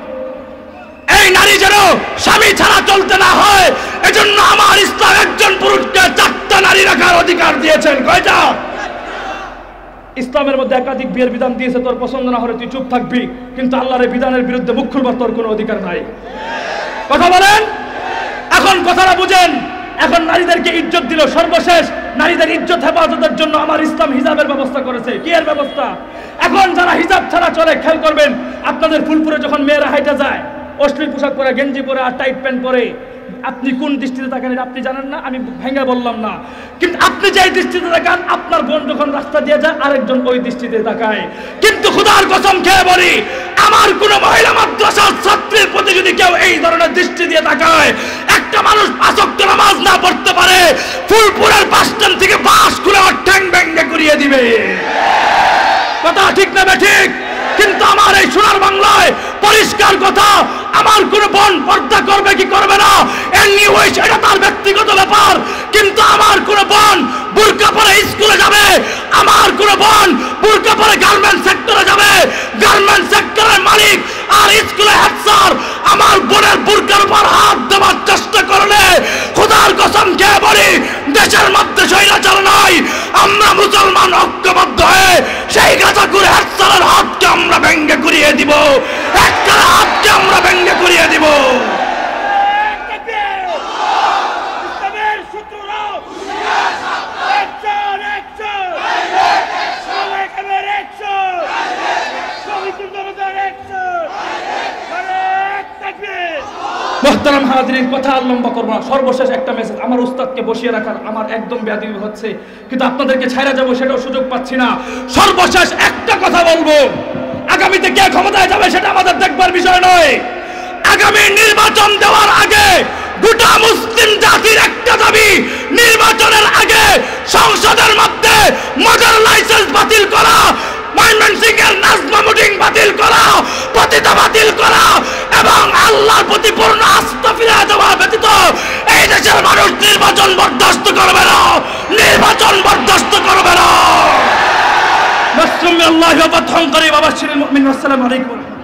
এই নারী যেন স্বামী ছাড়া চলতে না হয়, এজন্য আমার ইসলাম একজন পুরুষকে 4টা নারী রাখার অধিকার দিয়েছেন। কয়টা? ইসলামের মধ্যে একাধিক বিয়ের বিধান দিয়েছে, তোর পছন্দ না হলে তুই চুপ থাকবি, কিন্তু আল্লাহর এই বিধানের বিরুদ্ধে মুখ খুলবার তোর কোনো অধিকার নাই। কথা বলেন, এখন কথাটা বুঝেন। এখন নারীদেরকে ইজ্জত দিল, সর্বশেষ নারীদের ইজ্জত হেফাজতের জন্য আমার ইসলাম হিজাবের ব্যবস্থা করেছে। কি এর ব্যবস্থা? এখন যারা হিজাব ছাড়া চলে, খেয়াল করবেন, আপনাদের ফুলপুরে যখন মেয়েরা হাইটা যায়, অশ্লীল পোশাক পরে, গেঞ্জি পরে আর টাইট প্যান্ট পরে, আপনি কোন দৃষ্টিতে তাকান আপনি জানেন না, আমি ভেঙে বললাম না, কিন্তু আপনি যে দৃষ্টিতে তাকান, আপনার বোন যখন রাস্তা দিয়ে যায় আরেকজন ওই দৃষ্টিতে তাকায়। কিন্তু খোদার কসম খেয়ে বলি, আমার কোন মহিলা মাদ্রাসার ছাত্রীর প্রতি যদি কেউ এই ধরনের দৃষ্টি দিয়ে তাকায়, একটা মানুষ 5 ওয়াক্ত নামাজ না পড়তে পারে, ফুলপুরের বাস স্ট্যান্ড থেকে বাস খুলে ওর ঠ্যাং ভেঙে করিয়ে দিবে। কথা ঠিক না ঠিক? কিন্তু আমার এই সোনার বাংলায় পরিষ্কার কথা, আমার কোন বোন পর্দা করবে কি করবে না এটা তার ব্যক্তিগত ব্যাপার, কিন্তু আমার কোন বোন বুরকা পরে স্কুলে যাবে, আমার কোন বোন বুরকা পরে গার্মেন্টস সেক্টরে যাবে, গার্মেন্টস সেক্টরের মালিক আর স্কুলে হেড স্যার আমার বোনের বুরকার উপর হাত দেওয়ার চেষ্টা করলে খোদার কসম খেয়ে বলি, দেশের মধ্যে স্বৈরাচার নাই, আমরা মুসলমান ঐক্যবদ্ধ হয়ে সেই গাজাকুর হেড স্যারের হাতকে আমরা ভেঙে করিয়ে দিব, একটা হাতকে আমরা ভেঙে করিয়ে দিব। মুহতারাম হাজিরিন, কথা আর লম্বা করবো না, সর্বশেষ একটা মেসেজ। আমার উস্তাদকে বসিয়ে রাখার আমার একদম বেয়াদবি হচ্ছে, কিন্তু আপনাদেরকে ছাইরা যাবো সেটাও সুযোগ পাচ্ছি না। সর্বশেষ একটা কথা বলবো, আগামীতে কে ক্ষমতায় যাবে সেটা আমাদের দেখবার বিষয় নয়। আগামী নির্বাচন দেওয়ার আগে গোটা মুসলিম জাতির একটা দাবি, নির্বাচনের আগে সংসদের মধ্যে মজার লাইসেন্স বাতিল করা, ময়মনসিংহের নাজমা মুডিং বাতিল করা, পতিতা বাতিল করা এবং আল্লাহর প্রতি পূর্ণ আস্থা ফিরে দেওয়া ব্যতীত এই দেশের মানুষ নির্বাচন বরদাস্ত করবে না, নির্বাচন বরদাস্ত করবে না। নাসরুল্লাহি ওয়া ফাতহুন করিম। আসসালামু আলাইকুম।